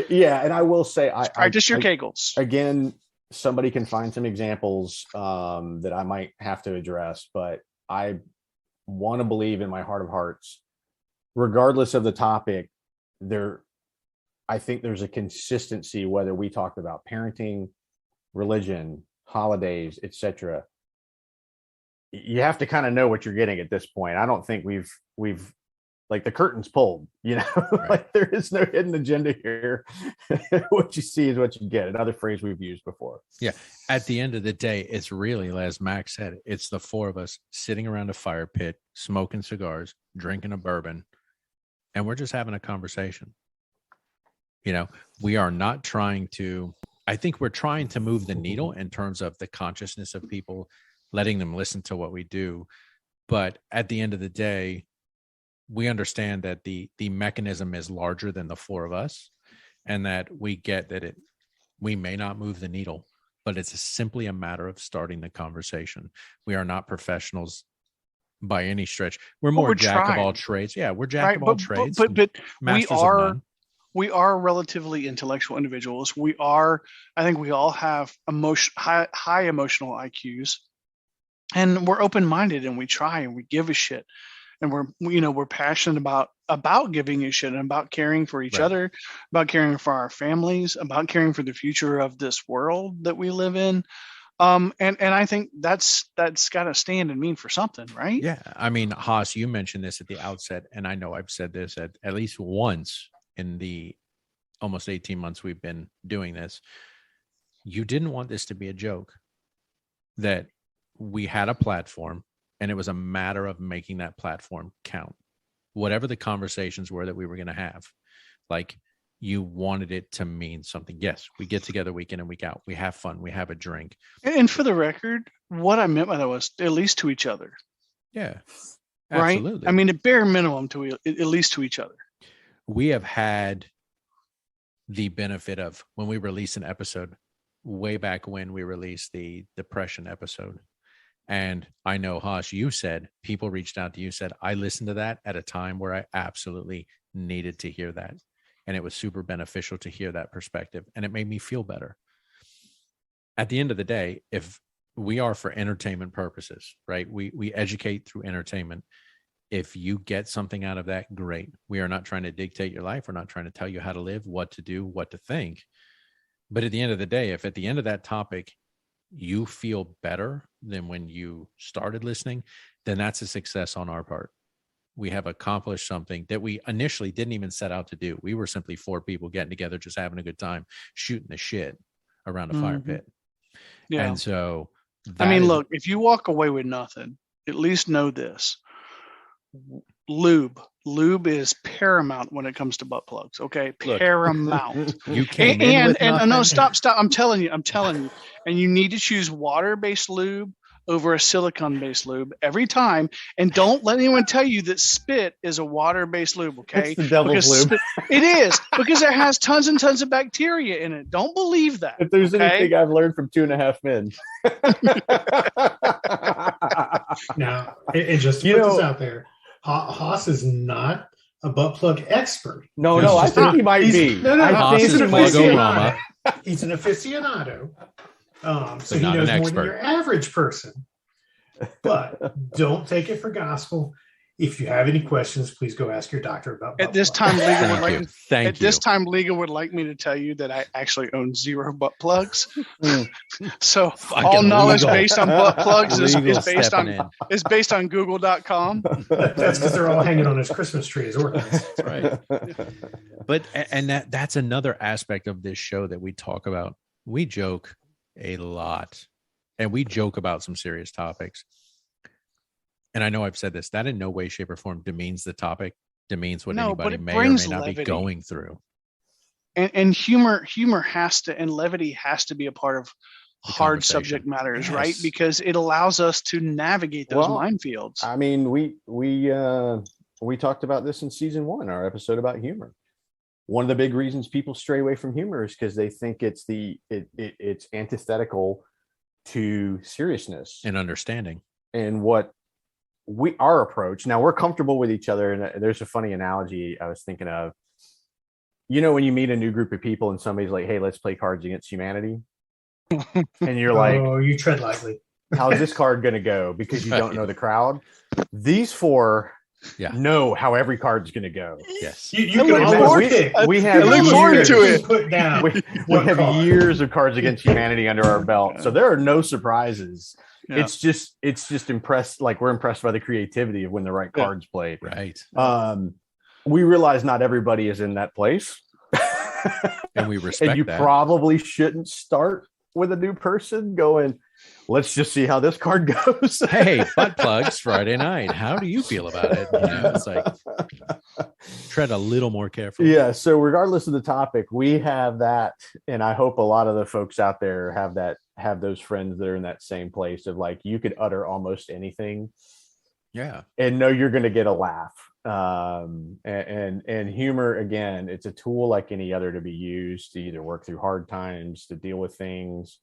Yeah, and I will say, Practice your Kegels. Again, somebody can find some examples that I might have to address, but I want to believe in my heart of hearts, regardless of the topic, I think there's a consistency, whether we talk about parenting, religion, holidays, etc. You have to kind of know what you're getting at this point. I don't think we've like the curtain's pulled, you know, Right. like there is no hidden agenda here. What you see is what you get. Another phrase we've used before. Yeah. At the end of the day, it's really, as Max said, it's the four of us sitting around a fire pit, smoking cigars, drinking a bourbon, and we're just having a conversation. You know, we are not trying to, I think we're trying to move the needle in terms of the consciousness of people, letting them listen to what we do. But at the end of the day, we understand that the mechanism is larger than the four of us, and that we get that we may not move the needle, but it's simply a matter of starting the conversation. We are not professionals by any stretch. We're more jack of all trades. Yeah, we're jack of all trades. But masters of none. we are relatively intellectual individuals. I think we all have high emotional IQs, and we're open-minded, and we try, and we give a shit, and we're passionate about giving a shit and about caring for each other, about caring for our families, about caring for the future of this world that we live in. And I think that's got to stand and mean for something, right? Yeah. I mean, Haas, you mentioned this at the outset, and I know I've said this at least once in the almost 18 months we've been doing this. You didn't want this to be a joke, that we had a platform and it was a matter of making that platform count. Whatever the conversations were that we were going to have, like, you wanted it to mean something. Yes, we get together week in and week out. We have fun. We have a drink. And for the record, what I meant by that was at least to each other. Yeah, right. absolutely. I mean, at bare minimum, at least to each other. We have had the benefit of, when we release an episode, way back when we released the depression episode. And I know, Haas, you said people reached out to you, said, I listened to that at a time where I absolutely needed to hear that. And it was super beneficial to hear that perspective. And it made me feel better. At the end of the day, if we are for entertainment purposes, right? We educate through entertainment. If you get something out of that, great. We are not trying to dictate your life. We're not trying to tell you how to live, what to do, what to think. But at the end of the day, if at the end of that topic, you feel better than when you started listening, then that's a success on our part. We have accomplished something that we initially didn't even set out to do. We were simply four people getting together, just having a good time, shooting the shit around a fire pit. Yeah. And so, I mean, look, if you walk away with nothing, at least know this. Lube is paramount when it comes to butt plugs. Okay, paramount. You came in with nothing. No, stop. I'm telling you. And you need to choose water-based lube over a silicone-based lube every time. And don't let anyone tell you that spit is a water-based lube. Okay, it's the devil's lube. It is, because it has tons and tons of bacteria in it. Don't believe that. If there's anything I've learned from 2.5 Men. Now, and just to put this out there, Haas is not a butt plug expert. No, I think he might be. He's an aficionado. He's an aficionado. So he not knows an more than expert. your average person. But don't take it for gospel. If you have any questions, please go ask your doctor about At this butt plugs. time, legal would Thank like you. Thank this you. time legal would like me to tell you that I actually own 0 butt plugs. Mm. So Fucking all knowledge legal. based on butt plugs Legal is based stepping on in. is based on Google.com. That's because they're all hanging on his Christmas tree as ornaments. Right. But and that's another aspect of this show that we talk about. We joke a lot, and we joke about some serious topics. And I know I've said this, that in no way, shape, or form demeans the topic, demeans what No, but anybody it may or may brings not be levity. going through. And humor has to, and levity has to be a part of The hard conversation. subject matters, right? Yes. Because it allows us to navigate those Well, minefields. I mean, we talked about this in season 1, our episode about humor. One of the big reasons people stray away from humor is because they think it's it's antithetical to seriousness And understanding. and what our approach. Now we're comfortable with each other, and there's a funny analogy I was thinking of. You know, when you meet a new group of people and somebody's like, "Hey, let's play Cards Against Humanity," and you're like, Oh, you tread lightly. how's this card going to go? Because you don't know the crowd. These 4 Yeah. know how every card's going to go. Yes. You I can look always forward- pick. We have I look forward to years- it. Put down. We what have card. years of Cards Against Humanity under our belt, so there are no surprises. Yeah. It's just impressed. Like, we're impressed by the creativity of when the right Yeah. cards played. Right. We realize not everybody is in that place, And we respect and you that. probably shouldn't start with a new person going, let's just see how this card goes. Hey, butt plugs Friday night. How do you feel about it? You know, it's like tread a little more carefully. Yeah. So regardless of the topic, we have that, and I hope a lot of the folks out there have those friends that are in that same place of like, you could utter almost anything Yeah. and know you're going to get a laugh. And humor, again, it's a tool like any other to be used to either work through hard times, to deal with things.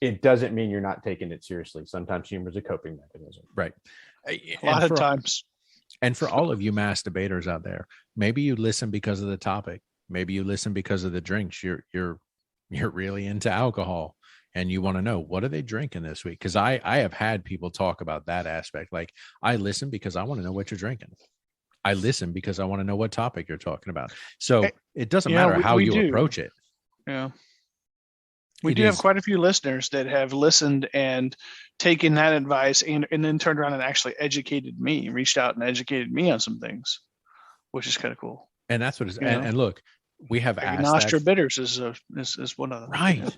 It doesn't mean you're not taking it seriously. Sometimes humor is a coping mechanism. Right. A lot of times. And for all of you mass debaters out there, maybe you listen because of the topic. Maybe you listen because of the drinks. You're really into alcohol and you want to know, what are they drinking this week? Because I have had people talk about that aspect. Like, I listen because I want to know what you're drinking. I listen because I want to know what topic you're talking about. So it doesn't Yeah, matter how we you do. approach it. Yeah. We It do have is- quite a few listeners that have listened and taken that advice and then turned around and actually educated me, reached out and educated me on some things, which is kind of cool. And that's what it's, You know? and look, we have asked Nostra that. Bitters is one of them. Right.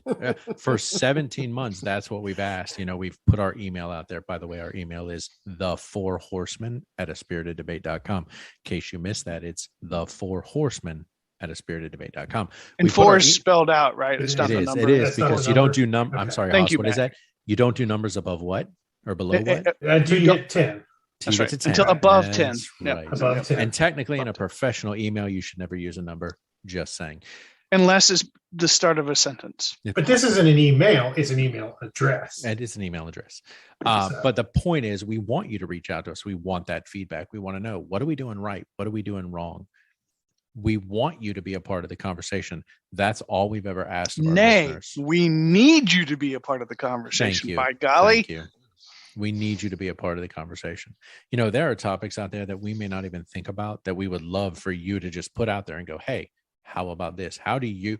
For 17 months, that's what we've asked. You know, we've put our email out there. By the way, our email is the4horsemen@aspiriteddebate.com. In case you missed that, it's the4horsemen@aspiriteddebate.com. And We put 4 our is spelled out, right? It's It not It the is. number. It is That's not a because you don't number? do I'm Okay. sorry, Thank Hoss, you, what is Matt. that? You don't do numbers above what or below what? Until you get 10. Till you That's get right. to 10. Until above 10. That's Yep. right. Above 10. And technically, in a Above 10. professional email, you should never use a number. Just saying. Unless it's the start of a sentence. But this isn't an email, it's an email address. And it's an email address. So- But the point is, we want you to reach out to us. We want that feedback. We want to know, what are we doing right? What are we doing wrong? We want you to be a part of the conversation. That's all we've ever asked of our Nay, listeners. we need you to be a part of the conversation. you. By golly. Thank you. We need you to be a part of the conversation. You know, there are topics out there that we may not even think about that we would love for you to just put out there and go, hey, how about this? How do you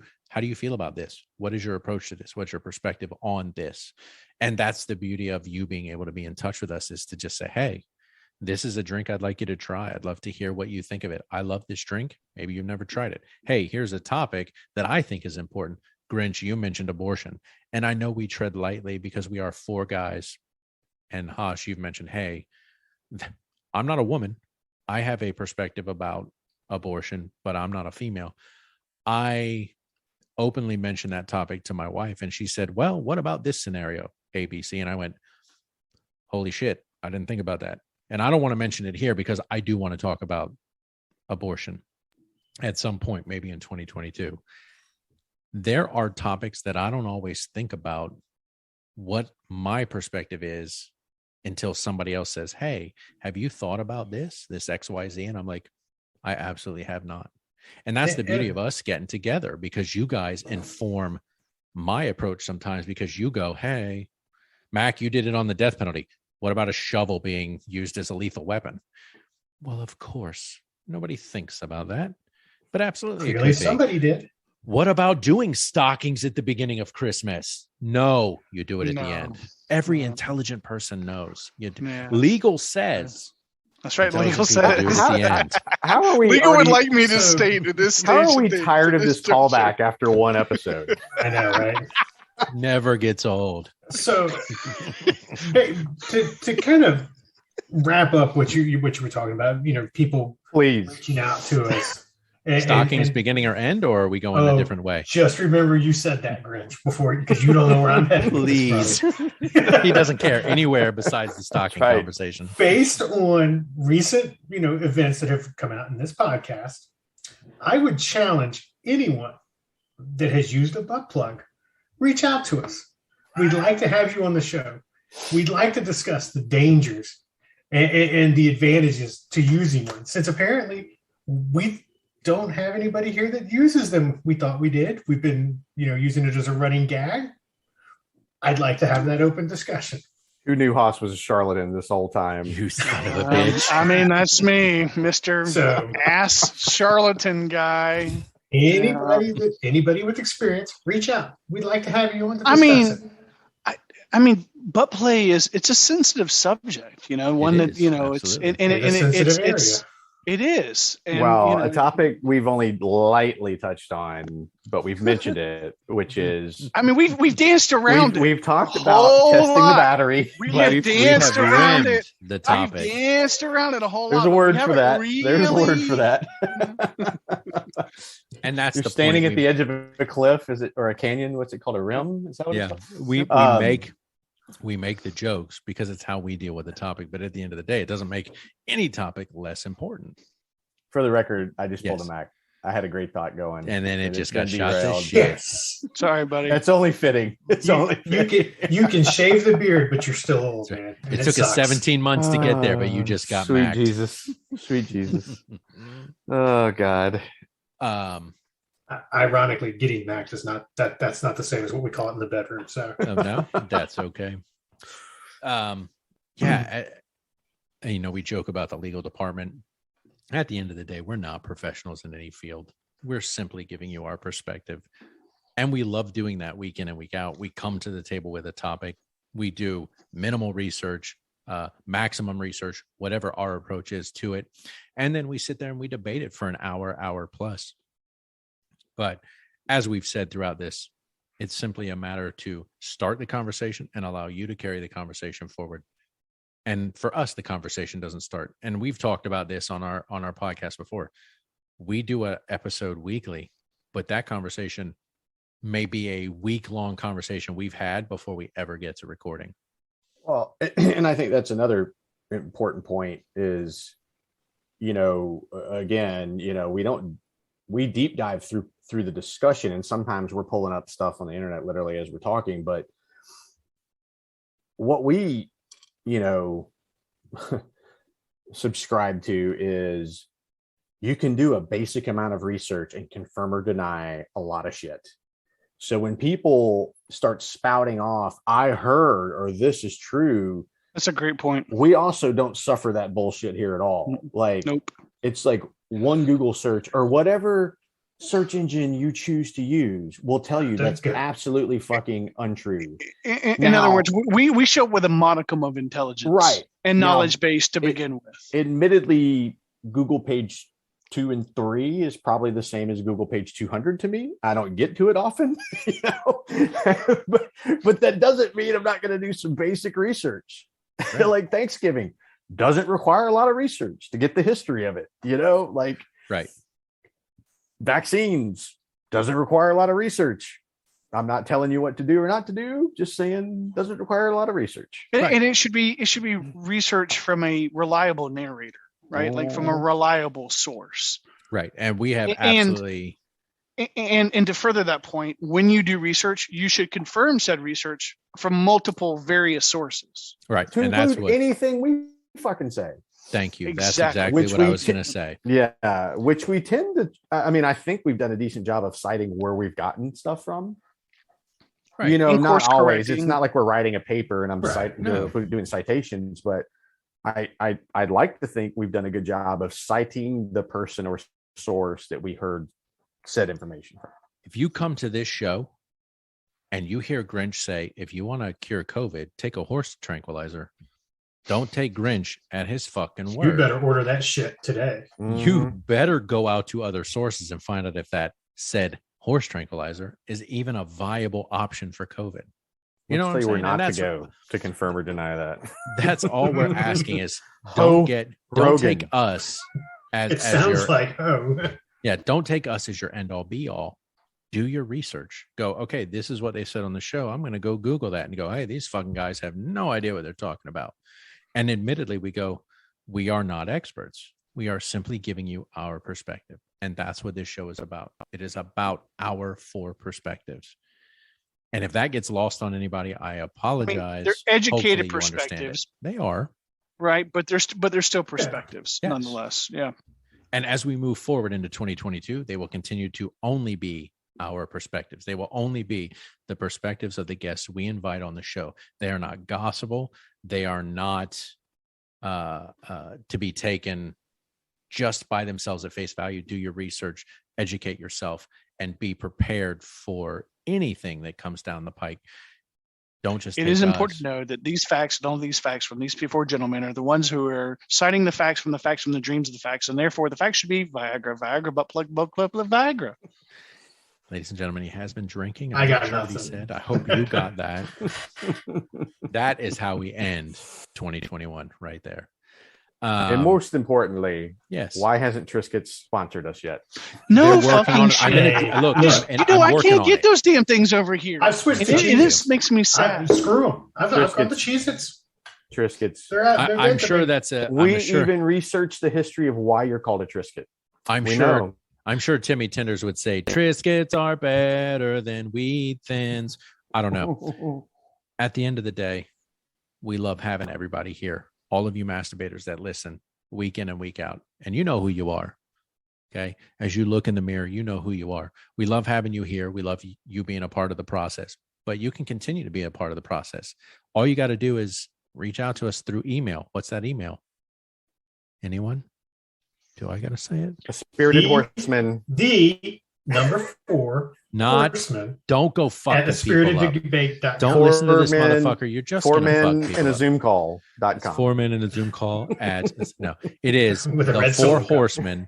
feel about this? What is your approach to this? What's your perspective on this? And that's the beauty of you being able to be in touch with us, is to just say, hey, this is a drink I'd like you to try. I'd love to hear what you think of it. I love this drink. Maybe you've never tried it. Hey, here's a topic that I think is important. Grinch, you mentioned abortion. And I know we tread lightly because we are 4 guys. And Hosh, you've mentioned, hey, I'm not a woman. I have a perspective about abortion, but I'm not a female. I openly mentioned that topic to my wife, and she said, well, what about this scenario, ABC? And I went, holy shit, I didn't think about that. And I don't want to mention it here because I do want to talk about abortion at some point, maybe in 2022. There are topics that I don't always think about what my perspective is until somebody else says, hey, have you thought about this XYZ? And I'm like, I absolutely have not. And that's the beauty of us getting together, because you guys inform my approach sometimes, because you go, hey, Mac, you did it on the death penalty. What about a shovel being used as a lethal weapon? Well, of course, nobody thinks about that, but absolutely, it Clearly, could be. somebody did. What about doing stockings at the beginning of Christmas? No, you do it at the No. end. Every No. intelligent person knows. You do. Yeah. Legal says. That's right. Intelligent Legal people do it says. at the end. How are we? Legal would already- like me to so- state at this stage. How are we of things, tired at of this juncture. callback after one episode? I know, right? Never gets old. So, hey, to kind of wrap up what you were talking about, people Please. reaching out to us. And, Stockings and beginning or end, or are we going a different way? just remember you said that, Grinch, before, because you don't know where I'm headed. with this, Please. brother. He doesn't care anywhere besides the stocking right. conversation. Based on recent, events that have come out in this podcast, I would challenge anyone that has used a butt plug, reach out to us. We'd like to have you on the show. We'd like to discuss the dangers and the advantages to using one, since apparently we don't have anybody here that uses them. We thought we did. We've been, using it as a running gag. I'd like to have that open discussion. Who knew Haas was a charlatan this whole time? You son of a bitch. I mean, that's me, Mr. So- Ass Charlatan guy. Anybody with experience, reach out. We'd like to have you on to discuss I mean, it. I mean, butt play it's a sensitive subject, one It that, is, it's, absolutely. and It's a sensitive area. it is. And, Well, a topic we've only lightly touched on, but we've mentioned it, which is I mean, we've danced around it. we've talked a about whole testing lot. the battery. We but have danced around rimmed it. the I've topic. danced around it a whole There's lot. a but we word for haven't that. Really... There's a word for that. And that's You're the standing point. at the edge of a cliff, is it, or a canyon? What's it called? A rim? Is that what Yeah, it's called? we make the jokes because it's how we deal with the topic. But at the end of the day, it doesn't make any topic less important. For the record, I just pulled Yes. a Mac. I had a great thought going, And then it it's just been got shot to derailed. shit. Yes. Sorry, buddy. It's only fitting. It's only You can shave the beard, but you're still old, man. And It took us sucks. 17 months to get there, but you just got sweet Mac. Jesus, sweet Jesus. Oh God. Ironically, getting Mac is not that's not the same as what we call it in the bedroom. So Oh, no, that's okay. We joke about the legal department. At the end of the day, we're not professionals in any field. We're simply giving you our perspective. And we love doing that week in and week out. We come to the table with a topic. We do minimal research, maximum research, whatever our approach is to it. And then we sit there and we debate it for an hour plus. But as we've said throughout this, it's simply a matter to start the conversation and allow you to carry the conversation forward. And for us, the conversation doesn't start. And we've talked about this on our podcast before. We do an episode weekly, but that conversation may be a week-long conversation we've had before we ever get to recording. Well, and I think that's another important point is, again, we deep dive through the discussion, and sometimes we're pulling up stuff on the internet literally as we're talking, but what we, subscribe to is you can do a basic amount of research and confirm or deny a lot of shit. So when people start spouting off, I heard, or this is true, That's a great point. we also don't suffer that bullshit here at all. Like, Nope. it's like one Google search or whatever search engine you choose to use will tell you that's good. absolutely fucking untrue. In Now- other words, we show up with a modicum of intelligence, Right. and Now, knowledge base to begin with. Admittedly, Google page 2 and 3 is probably the same as Google page 200 to me. I don't get to it often, but that doesn't mean I'm not going to do some basic research. Right. Like Thanksgiving doesn't require a lot of research to get the history of it, like Right. vaccines doesn't require a lot of research. I'm not telling you what to do or not to do, just saying doesn't require a lot of research. And it should be research from a reliable narrator, right? Like from a reliable source. Right. And we have And- absolutely And to further that point, when you do research, you should confirm said research from multiple various sources. right. To And that's include what anything we fucking say. thank you. That's Exactly. exactly Which what I we was going to say. Yeah, which we tend to. I mean, I think we've done a decent job of citing where we've gotten stuff from. Right. And Not course always. It's correcting. not like we're writing a paper and I'm Right. No. doing citations, but I'd like to think we've done a good job of citing the person or source that we heard said information from. If you come to this show and you hear Grinch say, if you want to cure COVID, take a horse tranquilizer. Don't take Grinch at his fucking word. You better order that shit today. You better go out to other sources and find out if that said horse tranquilizer is even a viable option for COVID. You know what I'm saying? We're not And to go to confirm or deny that. that's all we're asking is don't Rogan. take us It as sounds your like don't take us as your end all be all. Do your research. Go, okay, this is what they said on the show. I'm going to go Google that and go, hey, these fucking guys have no idea what they're talking about. And admittedly, we are not experts. We are simply giving you our perspective. And that's what this show is about. It is about our 4 perspectives. And if that gets lost on anybody, I apologize. They're educated Hopefully you understand perspectives. it. They are. Right, but they're still perspectives Yes. nonetheless. Yeah. And as we move forward into 2022, they will continue to only be our perspectives. They will only be the perspectives of the guests we invite on the show. They are not gospel. They are not to be taken just by themselves at face value. Do your research, educate yourself, and be prepared for anything that comes down the pike. Don't just. It is important to know that these facts and all these facts from these 4 gentlemen are the ones who are citing the facts from the dreams of the facts, and therefore the facts should be Viagra, butt plug, Viagra. Ladies and gentlemen, he has been drinking. I got what nothing. he said. I hope you got that. That is how we end 2021 right there. And most importantly, yes. why hasn't Triscuits sponsored us yet? No They're working on fucking it. shit. I'm gonna look. Yeah. And You know, I'm I working can't on get it. those damn things over here. I've switched to And Cheez-Its. this makes me sad. Screw them. I've got the Triscuits. Cheez-Its. Triscuits. They're out. They're I'm good sure to me. that's a. We I'm sure. even researched the history of why you're called a Triscuit. I'm We sure. know. I'm sure Timmy Tenders would say Triscuits are better than Wheat Thins. I don't know. At the end of the day, we love having everybody here. All of you masturbators that listen week in and week out, and you know who you are. Okay. As you look in the mirror, you know who you are. We love having you here. We love you being a part of the process, but you can continue to be a part of the process. All you got to do is reach out to us through email. What's that email? Anyone? Do I got to say it? A spirited The- horseman. The number 4 Not. horseman Don't go at fucking the people up. spiritedDebate.com. Don't listen to this 4 men- motherfucker. You're just 4 going to men fuck people in a up. Zoom call.com. 4 men in a Zoom call at no. It is With a the red 4 solo cup. horsemen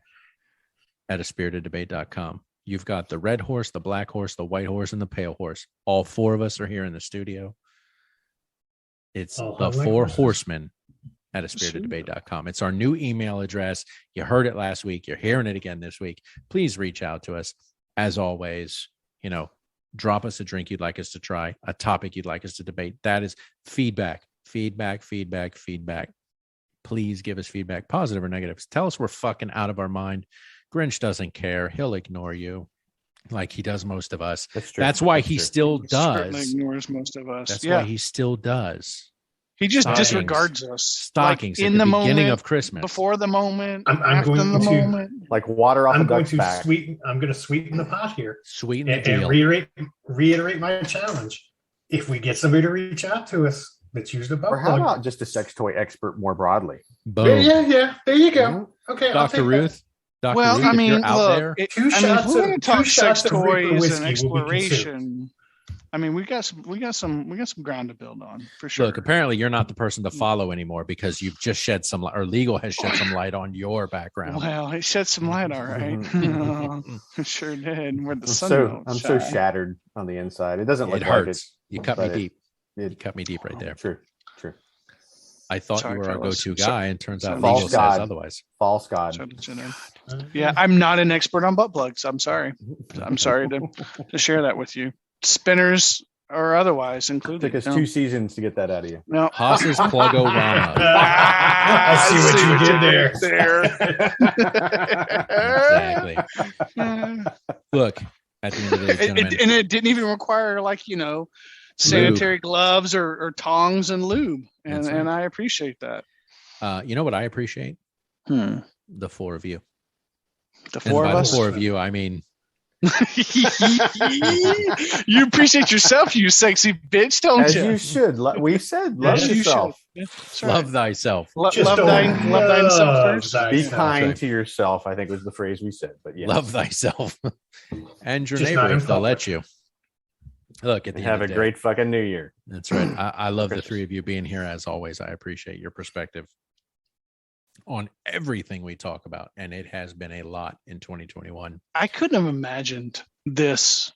at a spiriteddebate.com. You've got the red horse, the black horse, the white horse, and the pale horse. All 4 of us are here in the studio. It's All the like 4 horses. horsemen at a spiriteddebate.com. It's our new email address. You heard it last week. You're hearing it again this week. Please reach out to us. As always, drop us a drink you'd like us to try, a topic you'd like us to debate. That is feedback. Please give us feedback, positive or negative. Tell us we're fucking out of our mind. Grinch doesn't care. He'll ignore you like he does most of us. That's true. That's why That's he true. still Certainly does. ignores most of us. That's yeah. why he still does. He just Stockings. disregards us. Stockings Like at in the the beginning moment, of Christmas. before the moment, I'm after going the to- moment. Like water off I'm a going duck's to back. sweeten the pot here Sweeten the and deal. reiterate my challenge. If we get somebody to reach out to us that's used a butt Or how plug. about just a sex toy expert more broadly? Boom. Yeah. There you go. Mhm. Okay, I'll Dr. take Ruth. Dr. Well, Ruth, I if mean, you're out look, there, Two if shots we're of- going to talk two sex shots of Reaper toys whiskey and will be consumed. exploration, I mean, we got some ground to build on for sure. look, apparently you're not the person to follow anymore because you've just shed some light, or legal has shed some light on your background. Well, it shed some light, all right. It sure did. Where the sun don't I'm so shine. shattered on the inside. It doesn't It look like hurts. You cut me but deep. You It, cut me deep right there. True. I thought Sorry, you were our fellas. go-to guy, and turns out False legal says God. otherwise. False God. Yeah, I'm not an expert on butt plugs. I'm sorry. I'm sorry to share that with you. Spinners or otherwise included. Took us 2 seasons to get that out of you. No. Haas's Plug-O-Rama. I see what you did there. Exactly. Look, at the end of the day, gentlemen, And it didn't even require sanitary gloves or tongs and lube. That's And right. I appreciate that. you know what I appreciate? The The 4 of you. four And of by us. the 4 of you, I mean You appreciate yourself, you sexy bitch, don't As you? you should. We said, love As you yourself. should. That's right. Love thyself. Just love don't thyself love first. Be thyself. kind right. to yourself, I think was the phrase we said. But yes. Love thyself. And your Just not neighbor in if they'll let public. you. Look, at the And end have of a the day, great fucking New Year. that's right. I love the Christmas. three of you being here as always. I appreciate your perspective on everything we talk about. And it has been a lot in 2021. I couldn't have imagined this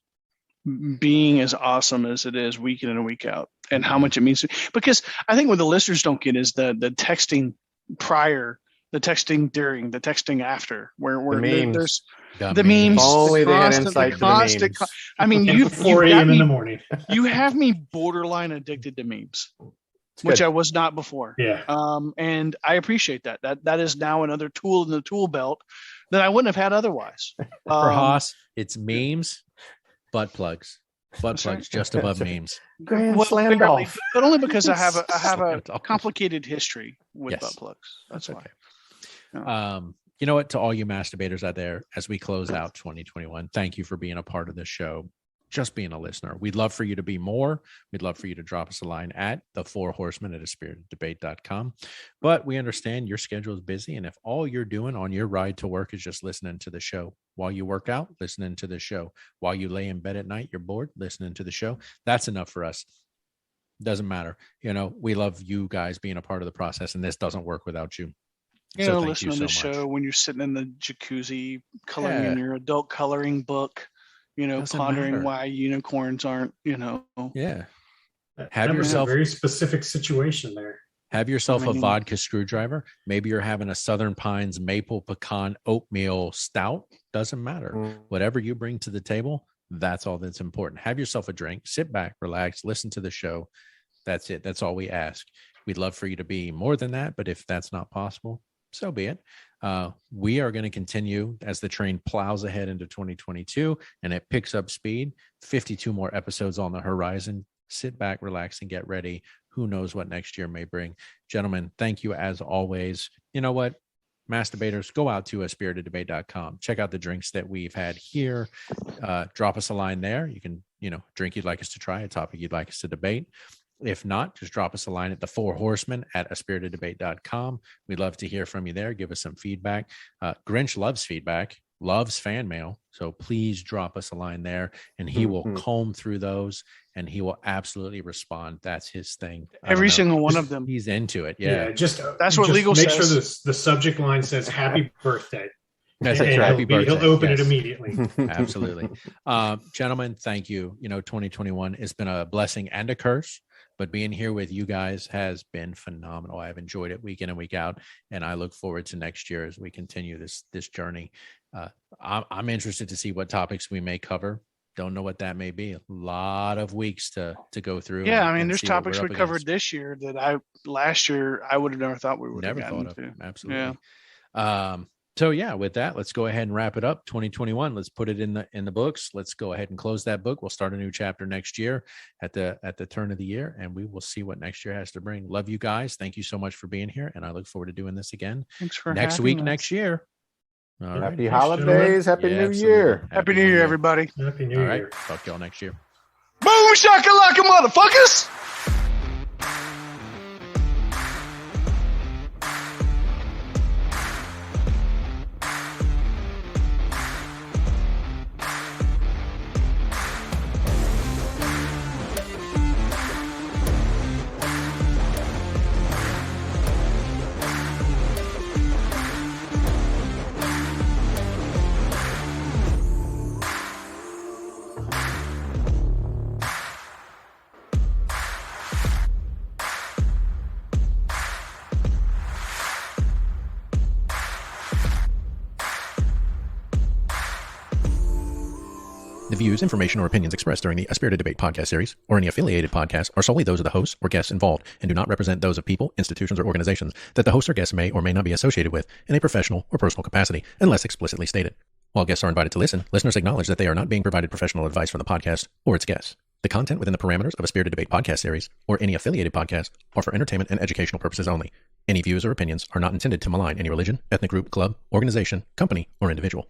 being as awesome as it is week in and week out, and how much it means to, because I think what the listeners don't get is the texting prior, the texting during, the texting after, where memes. there's the memes. Only the they had constant- insight the to the constant memes. I mean, And you 4 got a.m. in me, the morning. you have me borderline addicted to memes, It's which good. I was not before. Yeah. And I appreciate that. That is now another tool in the tool belt that I wouldn't have had otherwise. For Haas, it's memes, butt plugs. Butt That's right. plugs just above memes. Grand Well, slam barely, golf. but only because I have a Slam golf. complicated history with Yes. butt plugs. That's why. Okay. You know what? To all you masturbators out there, as we close out 2021, thank you for being a part of this show. Just being a listener. We'd love for you to be more. We'd love for you to drop us a line at the four horsemen at aspiriteddebate.com. But we understand your schedule is busy. And if all you're doing on your ride to work is just listening to the show while you work out, listening to the show while you lay in bed at night, you're bored, listening to the show, that's enough for us. Doesn't matter. You know, we love you guys being a part of the process, and this doesn't work without you. You So know, thank listen you to so the show much. when you're sitting in the jacuzzi, coloring Yeah. in your adult coloring book, you know, Doesn't pondering matter. why unicorns aren't, you know. Yeah. That Have was yourself- a very specific situation there. Have yourself I a mean- vodka screwdriver. Maybe you're having a Southern Pines maple pecan oatmeal stout. Doesn't matter. Mm. Whatever you bring to the table, that's all that's important. Have yourself a drink, sit back, relax, listen to the show. That's it. That's all we ask. We'd love for you to be more than that, but if that's not possible, so be it. We are going to continue as the train plows ahead into 2022 and it picks up speed. 52 more episodes on the horizon. Sit back, relax, and get ready. Who knows what next year may bring. Gentlemen, thank you as always. You know what? Masturbators, go out to spiriteddebate.com. Check out the drinks that we've had here. Drop us a line there. You can, drink you'd like us to try, a topic you'd like us to debate. If not, just drop us a line at the four horsemen at aspiriteddebate.com. We'd love to hear from you there. Give us some feedback. Grinch loves feedback, loves fan mail. So please drop us a line there and he will comb through those and he will absolutely respond. That's his thing. I don't Every know. single one of them. He's into it. Yeah. Just That's what just legal make says. sure the subject line says "Happy Birthday." That's And it. Happy birthday. He'll open Yes. it immediately. Absolutely. Gentlemen, thank you. 2021 has been a blessing and a curse, but being here with you guys has been phenomenal. I've enjoyed it week in and week out, and I look forward to next year as we continue this journey. I'm interested to see what topics we may cover. Don't know what that may be. A lot of weeks to go through. Yeah, and- I mean, and there's see what topics we're we up covered against. this year that last year I would have never thought we would have Never gotten thought of. to. Absolutely. So yeah, with that, let's go ahead and wrap it up. 2021. Let's put it in the books. Let's go ahead and close that book. We'll start a new chapter next year at the turn of the year, and we will see what next year has to bring. Love you guys. Thank you so much for being here, and I look forward to doing this again Thanks for next having week, us. next year. All right. Happy holidays. Happy Yeah, New absolutely. Year. Happy New Year, everybody. Happy New All right. Year. Talk to y'all next year. Boom shakalaka, motherfuckers! The views, information, or opinions expressed during the A Spirited Debate podcast series or any affiliated podcast are solely those of the hosts or guests involved and do not represent those of people, institutions, or organizations that the hosts or guests may or may not be associated with in a professional or personal capacity, unless explicitly stated. While guests are invited to listen, listeners acknowledge that they are not being provided professional advice from the podcast or its guests. The content within the parameters of A Spirited Debate podcast series or any affiliated podcast are for entertainment and educational purposes only. Any views or opinions are not intended to malign any religion, ethnic group, club, organization, company, or individual.